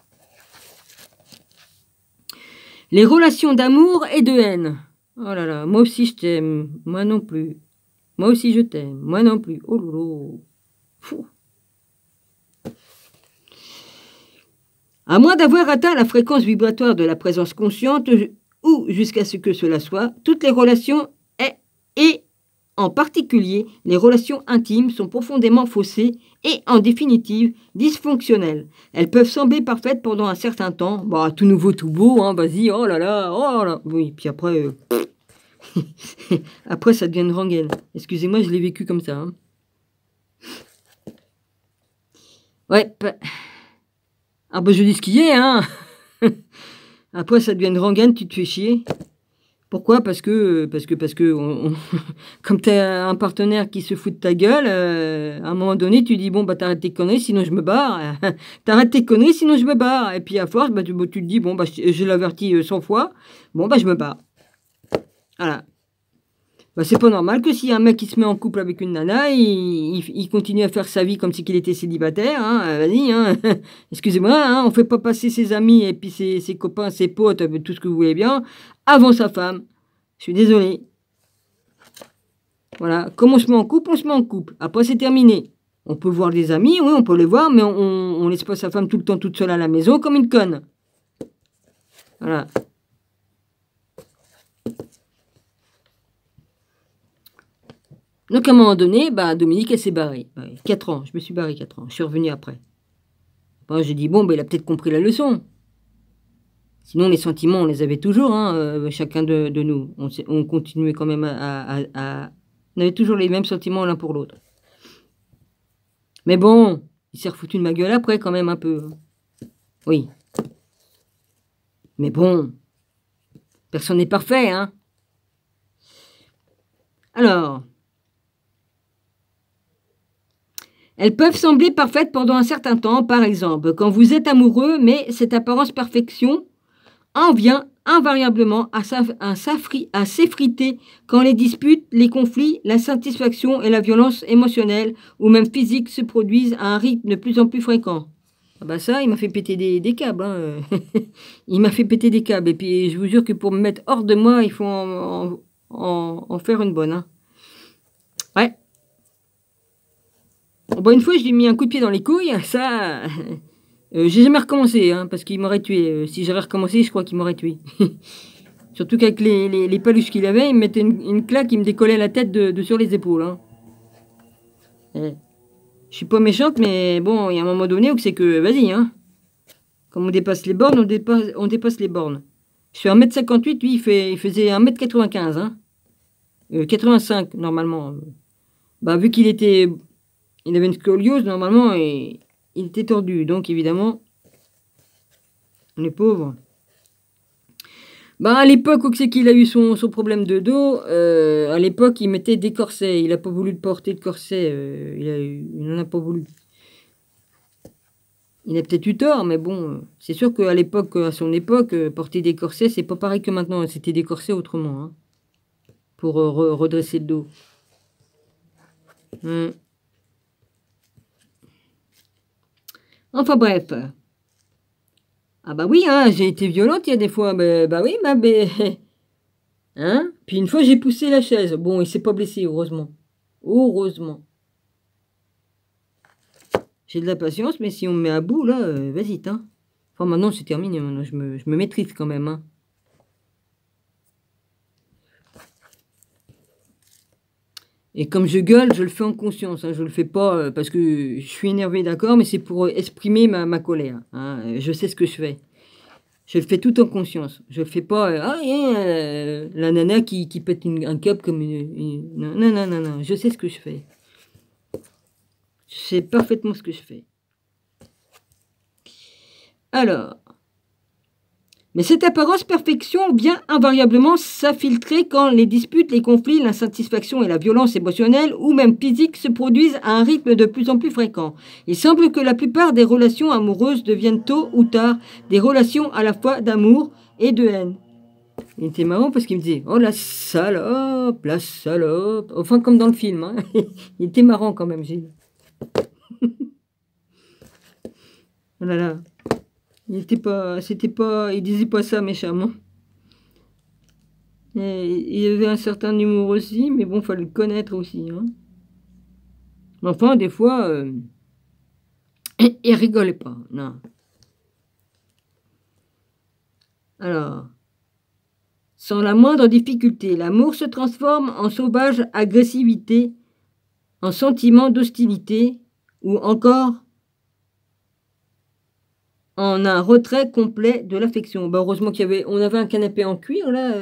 Les relations d'amour et de haine. Oh là là, moi aussi je t'aime, moi non plus. Moi aussi je t'aime, moi non plus. Oh lolo. Fou. À moins d'avoir atteint la fréquence vibratoire de la présence consciente, ou jusqu'à ce que cela soit, toutes les relations et en particulier les relations intimes sont profondément faussées et en définitive dysfonctionnelles. Elles peuvent sembler parfaites pendant un certain temps, tout nouveau, tout beau, hein, vas-y, oh là là, oui, puis après, après ça devient une rengaine. Excusez-moi, je l'ai vécu comme ça. Hein. Ouais, je dis ce qu'il y est, hein. Après ça devient une rengaine, tu te fais chier. Pourquoi? Parce que comme tu as un partenaire qui se fout de ta gueule, à un moment donné, tu dis, t'arrêtes tes conneries, sinon je me barre. T'arrêtes tes conneries, sinon je me barre. Et puis à force, tu te dis, je l'avertis 100 fois, je me barre. Voilà. Bah, c'est pas normal que si un mec qui se met en couple avec une nana, il continue à faire sa vie comme si qu'il était célibataire. Hein, vas-y, hein. Excusez-moi, hein, on fait pas passer ses amis et puis ses copains, ses potes, tout ce que vous voulez bien, avant sa femme. Je suis désolé. Voilà, comme on se met en couple, on se met en couple. Après, c'est terminé. On peut voir des amis, oui, on peut les voir, mais on laisse pas sa femme tout le temps toute seule à la maison comme une conne. Voilà. Donc, à un moment donné, bah, Dominique, elle s'est barrée. 4 ans, je me suis barré 4 ans. Je suis revenu après. Bon, j'ai dit, bon, bah, il a peut-être compris la leçon. Sinon, les sentiments, on les avait toujours, hein, chacun de nous. On continuait quand même On avait toujours les mêmes sentiments l'un pour l'autre. Mais bon, il s'est refoutu de ma gueule après, quand même, un peu. Oui. Mais bon, personne n'est parfait, hein. Alors, elles peuvent sembler parfaites pendant un certain temps, par exemple, quand vous êtes amoureux, mais cette apparence perfection en vient invariablement à s'effriter quand les disputes, les conflits, l'insatisfaction et la violence émotionnelle ou même physique se produisent à un rythme de plus en plus fréquent. Ah bah ça, il m'a fait péter des câbles. Hein. Il m'a fait péter des câbles. Et puis je vous jure que pour me mettre hors de moi, il faut en faire une bonne. Hein. Ouais. Bon, une fois, je lui ai mis un coup de pied dans les couilles. Ça, j'ai jamais recommencé, hein, parce qu'il m'aurait tué. Si j'avais recommencé, je crois qu'il m'aurait tué. Surtout qu'avec les paluches qu'il avait, il me mettait une claque, il me décollait la tête de sur les épaules. Hein. Je suis pas méchante, mais bon, il y a un moment donné où c'est que, vas-y, hein. Comme on dépasse les bornes, on dépasse les bornes. Je suis 1m58, lui, il faisait 1m95, hein. 85, normalement. Bah, vu qu'il avait une scoliose, normalement, et il était tordu. Donc, évidemment, on est pauvre. Bah, à l'époque où c'est qu'il a eu son problème de dos, à l'époque, il mettait des corsets. Il n'a pas voulu porter de corset. Il n'en a pas voulu. Il a peut-être eu tort, mais bon, c'est sûr qu'à l'époque, à son époque, porter des corsets, c'est pas pareil que maintenant. C'était des corsets autrement, hein, pour redresser le dos. Enfin bref. Ah bah oui, hein, j'ai été violente il y a des fois. Bah oui, hein. Puis une fois, j'ai poussé la chaise. Bon, il s'est pas blessé, heureusement. Heureusement. J'ai de la patience, mais si on me met à bout, là, vas-y, hein. Enfin, maintenant, c'est terminé. Maintenant, je me maîtrise quand même, hein. Et comme je gueule, je le fais en conscience. Hein, je le fais pas parce que je suis énervé, d'accord, mais c'est pour exprimer ma colère. Hein, je sais ce que je fais. Je le fais tout en conscience. Je le fais pas. La nana qui pète un câble comme Non, non, non, non, non. Je sais ce que je fais. Je sais parfaitement ce que je fais. Alors. Mais cette apparence perfection vient invariablement s'infiltrer quand les disputes, les conflits, l'insatisfaction et la violence émotionnelle ou même physique se produisent à un rythme de plus en plus fréquent. Il semble que la plupart des relations amoureuses deviennent tôt ou tard des relations à la fois d'amour et de haine. Il était marrant parce qu'il me disait « Oh la salope, la salope !» Enfin comme dans le film. Hein. Il était marrant quand même, Gilles. Oh là là. Il disait pas ça méchamment. Et il avait un certain humour aussi, mais bon, fallait le connaître aussi. Hein. Mais enfin, des fois, il rigolait pas, non. Alors, sans la moindre difficulté, l'amour se transforme en sauvage agressivité, en sentiment d'hostilité, ou encore en un retrait complet de l'affection. Bah, heureusement on avait un canapé en cuir, là,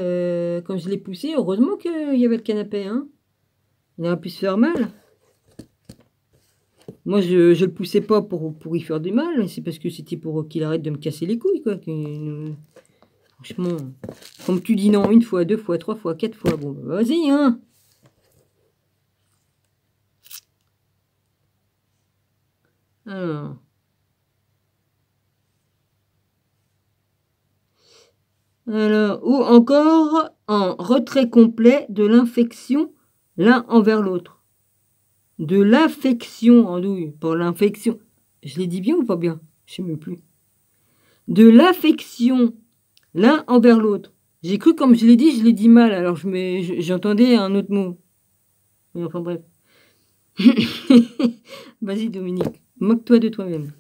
quand je l'ai poussé, heureusement qu'il y avait le canapé, hein. Il aurait pu se faire mal. Moi, je le poussais pas pour y faire du mal, c'est parce que c'était pour qu'il arrête de me casser les couilles, quoi. Franchement, comme tu dis non une fois, 2 fois, 3 fois, 4 fois, bon, vas-y, hein. Alors, ou encore en retrait complet de l'infection l'un envers l'autre. De l'affection, andouille, pas l'infection. Je l'ai dit bien ou pas bien? Je ne sais même plus. De l'affection l'un envers l'autre. J'ai cru, comme je l'ai dit mal, alors j'entendais un autre mot. Mais enfin bref. Vas-y Dominique, moque-toi de toi-même.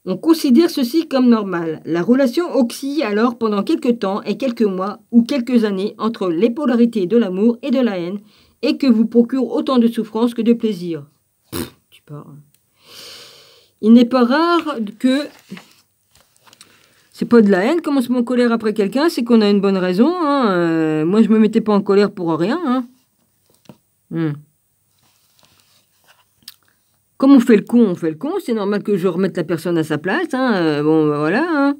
On considère ceci comme normal. La relation oscille alors pendant quelques temps et quelques mois ou quelques années entre les polarités de l'amour et de la haine et que vous procure autant de souffrance que de plaisir. Tu parles. Il n'est pas rare que... C'est pas de la haine quand on se met en colère après quelqu'un, c'est qu'on a une bonne raison. Hein. Moi, je me mettais pas en colère pour rien. Hein. Comme on fait le con, c'est normal que je remette la personne à sa place. Hein. Bon, ben voilà. Hein.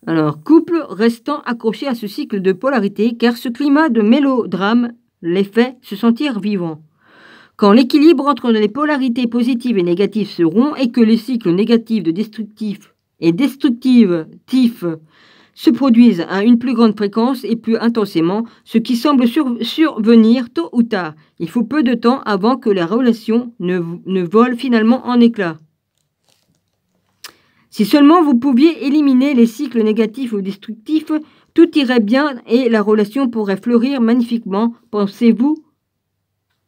Alors, couple restant accroché à ce cycle de polarité, car ce climat de mélodrame les fait se sentir vivants. Quand l'équilibre entre les polarités positives et négatives se rompt et que les cycles négatifs de destructifs et destructifs se produisent à une plus grande fréquence et plus intensément, ce qui semble survenir tôt ou tard. Il faut peu de temps avant que la relation ne vole finalement en éclats. Si seulement vous pouviez éliminer les cycles négatifs ou destructifs, tout irait bien et la relation pourrait fleurir magnifiquement, pensez-vous?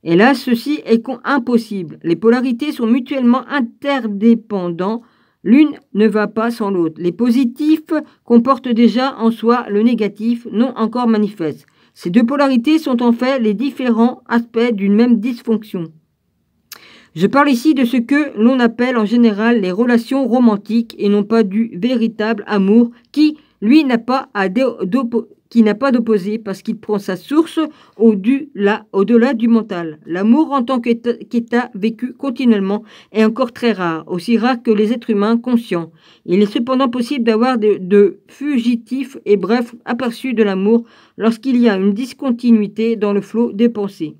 Et là, ceci est impossible. Les polarités sont mutuellement interdépendantes. L'une ne va pas sans l'autre. Les positifs comportent déjà en soi le négatif, non encore manifeste. Ces deux polarités sont en fait les différents aspects d'une même dysfonction. Je parle ici de ce que l'on appelle en général les relations romantiques et non pas du véritable amour qui, lui, n'a pas d'opposé parce qu'il prend sa source au-delà du mental. L'amour en tant qu'état vécu continuellement est encore très rare, aussi rare que les êtres humains conscients. Il est cependant possible d'avoir de fugitifs et brefs aperçus de l'amour lorsqu'il y a une discontinuité dans le flot des pensées.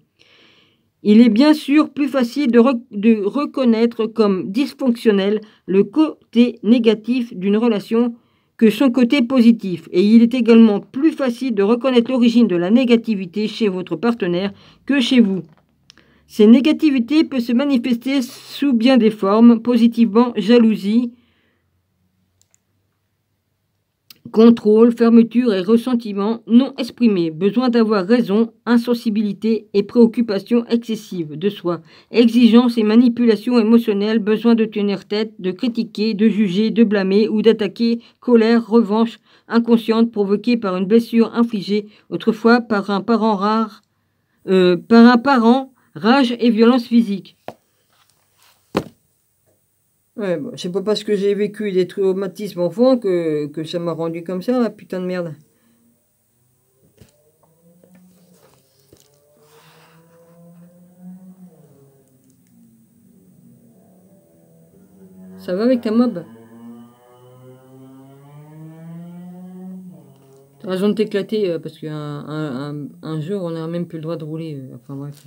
Il est bien sûr plus facile de reconnaître comme dysfonctionnel le côté négatif d'une relation que son côté positif. Et il est également plus facile de reconnaître l'origine de la négativité chez votre partenaire que chez vous. Ces négativités peuvent se manifester sous bien des formes, positivement jalousie, contrôle, fermeture et ressentiment non exprimés, besoin d'avoir raison, insensibilité et préoccupation excessive de soi, exigence et manipulation émotionnelle, besoin de tenir tête, de critiquer, de juger, de blâmer ou d'attaquer, colère, revanche inconsciente provoquée par une blessure infligée autrefois par un parent rage et violence physique. Ouais, bon, c'est pas parce que j'ai vécu des traumatismes enfants que ça m'a rendu comme ça, la putain de merde. Ça va avec ta mob? T'as raison de t'éclater parce qu'un jour on n'a même plus le droit de rouler. Enfin bref,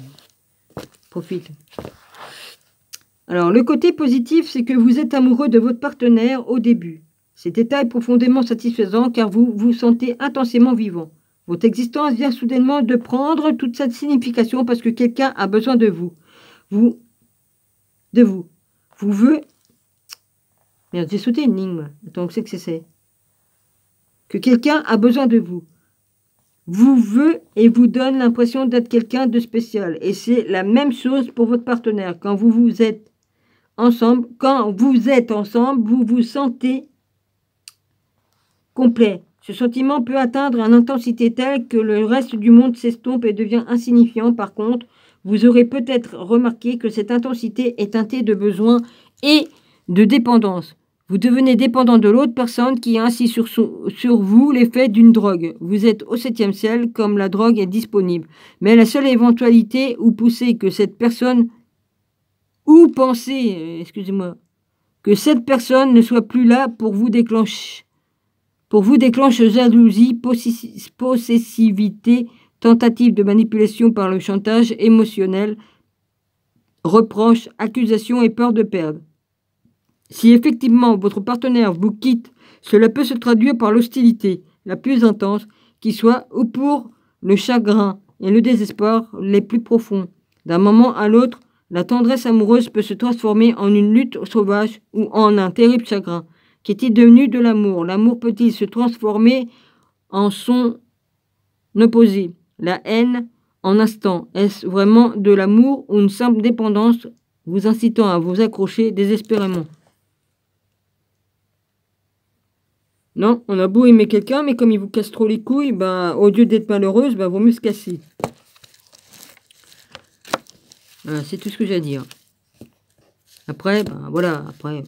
profite. Alors, le côté positif, c'est que vous êtes amoureux de votre partenaire au début. Cet état est profondément satisfaisant car vous vous sentez intensément vivant. Votre existence vient soudainement de prendre toute cette signification parce que quelqu'un a besoin de vous. Vous veut... Merde, j'ai sauté une ligne, moi. Attends, on sait que c'est. Que quelqu'un a besoin de vous. Vous veut et vous donne l'impression d'être quelqu'un de spécial. Et c'est la même chose pour votre partenaire. Quand vous êtes ensemble, vous vous sentez complet. Ce sentiment peut atteindre une intensité telle que le reste du monde s'estompe et devient insignifiant. Par contre, vous aurez peut-être remarqué que cette intensité est teintée de besoin et de dépendance. Vous devenez dépendant de l'autre personne qui a ainsi sur vous l'effet d'une drogue. Vous êtes au 7e ciel comme la drogue est disponible. Mais la seule éventualité où pousser que cette personne ou pensez, que cette personne ne soit plus là pour vous déclencher jalousie, possessivité, tentative de manipulation par le chantage émotionnel, reproche, accusation et peur de perdre. Si effectivement votre partenaire vous quitte, cela peut se traduire par l'hostilité la plus intense qui soit ou pour le chagrin et le désespoir les plus profonds. D'un moment à l'autre, la tendresse amoureuse peut se transformer en une lutte sauvage ou en un terrible chagrin. Qu'est-il devenu de l'amour? L'amour peut-il se transformer en son opposé? La haine en instant, est-ce vraiment de l'amour ou une simple dépendance vous incitant à vous accrocher désespérément? Non, on a beau aimer quelqu'un, mais comme il vous casse trop les couilles, bah, au lieu d'être malheureuse, bah, vaut mieux se casser. Voilà, c'est tout ce que j'ai à dire. Après, bah, voilà, après.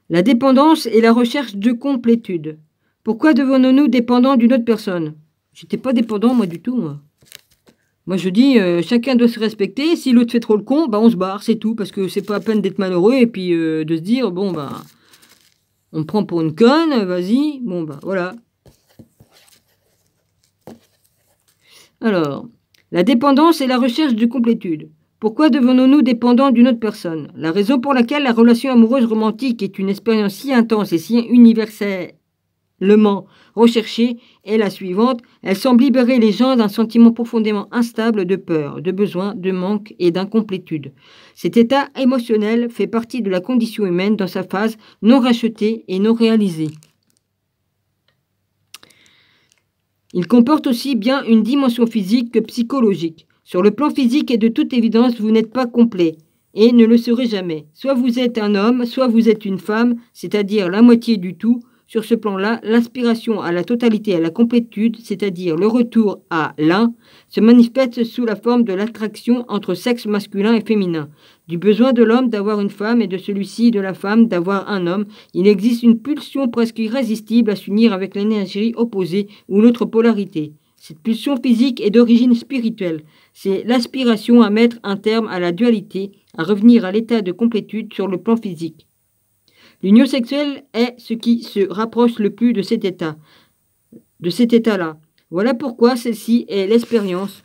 La dépendance et la recherche de complétude. Pourquoi devenons-nous dépendants d'une autre personne? J'étais pas dépendant, moi, du tout, moi. Moi, je dis, chacun doit se respecter. Si l'autre fait trop le con, bah, on se barre, c'est tout. Parce que c'est pas à peine d'être malheureux et puis de se dire, bon, bah, on me prend pour une conne, vas-y. Bon, bah, voilà. Alors, la dépendance et la recherche de complétude. Pourquoi devenons-nous dépendants d'une autre personne? La raison pour laquelle la relation amoureuse romantique est une expérience si intense et si universellement recherchée est la suivante. Elle semble libérer les gens d'un sentiment profondément instable de peur, de besoin, de manque et d'incomplétude. Cet état émotionnel fait partie de la condition humaine dans sa phase non rachetée et non réalisée. Il comporte aussi bien une dimension physique que psychologique. Sur le plan physique et de toute évidence, vous n'êtes pas complet et ne le serez jamais. Soit vous êtes un homme, soit vous êtes une femme, c'est-à-dire la moitié du tout. Sur ce plan-là, l'aspiration à la totalité et à la complétude, c'est-à-dire le retour à l'un, se manifeste sous la forme de l'attraction entre sexe masculin et féminin. Du besoin de l'homme d'avoir une femme et de celui-ci de la femme d'avoir un homme, il existe une pulsion presque irrésistible à s'unir avec l'énergie opposée ou l'autre polarité. Cette pulsion physique est d'origine spirituelle. C'est l'aspiration à mettre un terme à la dualité, à revenir à l'état de complétude sur le plan physique. L'union sexuelle est ce qui se rapproche le plus de cet état-là. Voilà pourquoi celle-ci est l'expérience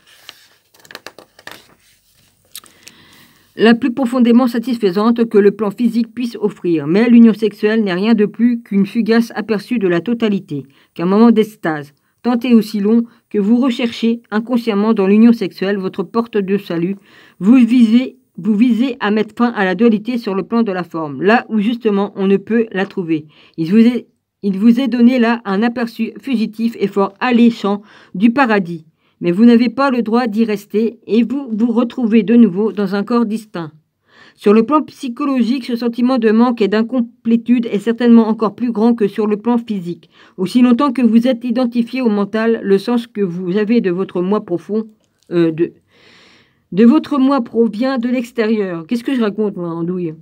la plus profondément satisfaisante que le plan physique puisse offrir. Mais l'union sexuelle n'est rien de plus qu'une fugace aperçue de la totalité, qu'un moment d'extase, tant et aussi long que vous recherchez inconsciemment dans l'union sexuelle votre porte de salut. Vous visez à mettre fin à la dualité sur le plan de la forme, là où justement on ne peut la trouver. Il vous est donné là un aperçu fugitif et fort alléchant du paradis. Mais vous n'avez pas le droit d'y rester et vous vous retrouvez de nouveau dans un corps distinct. Sur le plan psychologique, ce sentiment de manque et d'incomplétude est certainement encore plus grand que sur le plan physique. Aussi longtemps que vous êtes identifié au mental, le sens que vous avez de votre moi profond, de votre moi provient de l'extérieur. Qu'est-ce que je raconte, moi, andouille?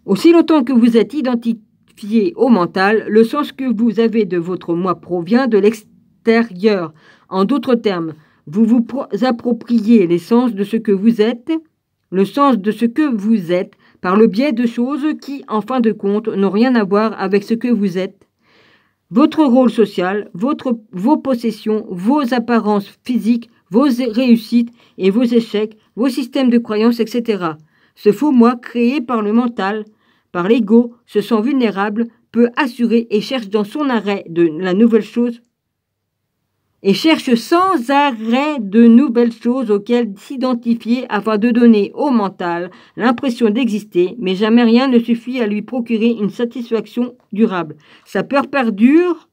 Aussi longtemps que vous êtes identifié au mental, le sens que vous avez de votre moi provient de l'extérieur. En d'autres termes, vous vous appropriez l'essence de ce que vous êtes, le sens de ce que vous êtes, par le biais de choses qui, en fin de compte, n'ont rien à voir avec ce que vous êtes. Votre rôle social, vos possessions, vos apparences physiques, vos réussites et vos échecs, vos systèmes de croyances, etc. Ce faux moi créé par le mental, par l'ego, se sent vulnérable, peut assurer et cherche dans son arrêt de la nouvelle chose et cherche sans arrêt de nouvelles choses auxquelles s'identifier afin de donner au mental l'impression d'exister, mais jamais rien ne suffit à lui procurer une satisfaction durable. Sa peur perdure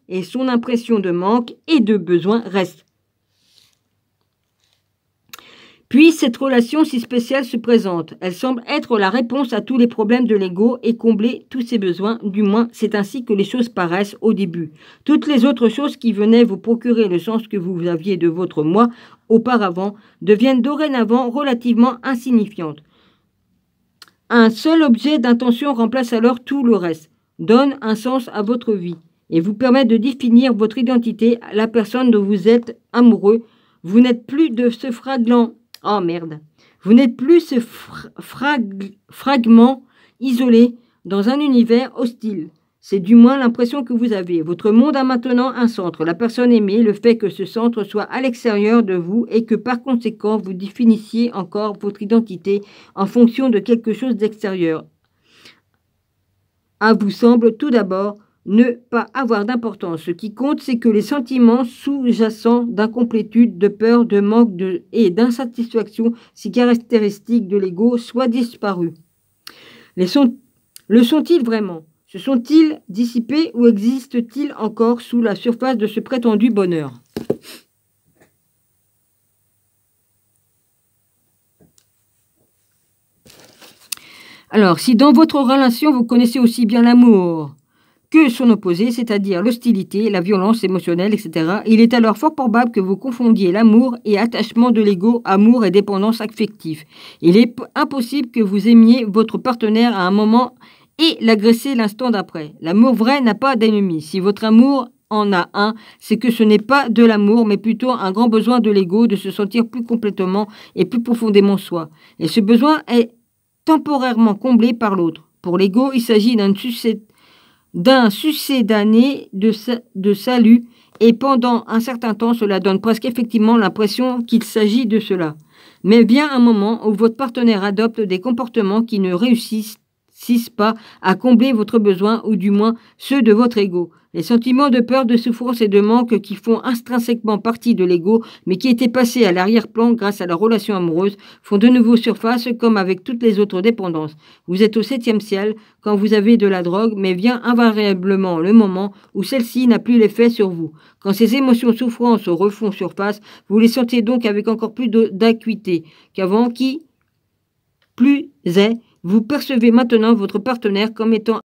et son impression de manque et de besoin reste. Puis cette relation si spéciale se présente. Elle semble être la réponse à tous les problèmes de l'ego et combler tous ses besoins. Du moins, c'est ainsi que les choses paraissent au début. Toutes les autres choses qui venaient vous procurer le sens que vous aviez de votre moi auparavant deviennent dorénavant relativement insignifiantes. Un seul objet d'intention remplace alors tout le reste, donne un sens à votre vie et vous permet de définir votre identité, la personne dont vous êtes amoureux. Vous n'êtes plus de ce fragment. Oh merde. Vous n'êtes plus ce fragment isolé dans un univers hostile. C'est du moins l'impression que vous avez. Votre monde a maintenant un centre, la personne aimée, le fait que ce centre soit à l'extérieur de vous et que par conséquent vous définissiez encore votre identité en fonction de quelque chose d'extérieur. À vous semble tout d'abord ne pas avoir d'importance. Ce qui compte, c'est que les sentiments sous-jacents d'incomplétude, de peur, de manque et d'insatisfaction, si caractéristiques de l'ego, soient disparus. Le sont-ils vraiment? Se sont-ils dissipés ou existent-ils encore sous la surface de ce prétendu bonheur? Alors, si dans votre relation vous connaissez aussi bien l'amour que son opposé, c'est-à-dire l'hostilité, la violence émotionnelle, etc., il est alors fort probable que vous confondiez l'amour et attachement de l'ego, amour et dépendance affective. Il est impossible que vous aimiez votre partenaire à un moment et l'agresser l'instant d'après. L'amour vrai n'a pas d'ennemi. Si votre amour en a un, c'est que ce n'est pas de l'amour, mais plutôt un grand besoin de l'ego de se sentir plus complètement et plus profondément soi. Et ce besoin est temporairement comblé par l'autre. Pour l'ego, il s'agit d'un succédané de salut, et pendant un certain temps, cela donne presque effectivement l'impression qu'il s'agit de cela. Mais vient un moment où votre partenaire adopte des comportements qui ne réussissent pas à combler votre besoin, ou du moins ceux de votre ego. Les sentiments de peur, de souffrance et de manque qui font intrinsèquement partie de l'ego, mais qui étaient passés à l'arrière-plan grâce à la relation amoureuse, font de nouveau surface comme avec toutes les autres dépendances. Vous êtes au 7e ciel quand vous avez de la drogue, mais vient invariablement le moment où celle-ci n'a plus l'effet sur vous. Quand ces émotions souffrances refont surface, vous les sentez donc avec encore plus d'acuité qu'avant, qui plus est, vous percevez maintenant votre partenaire comme étant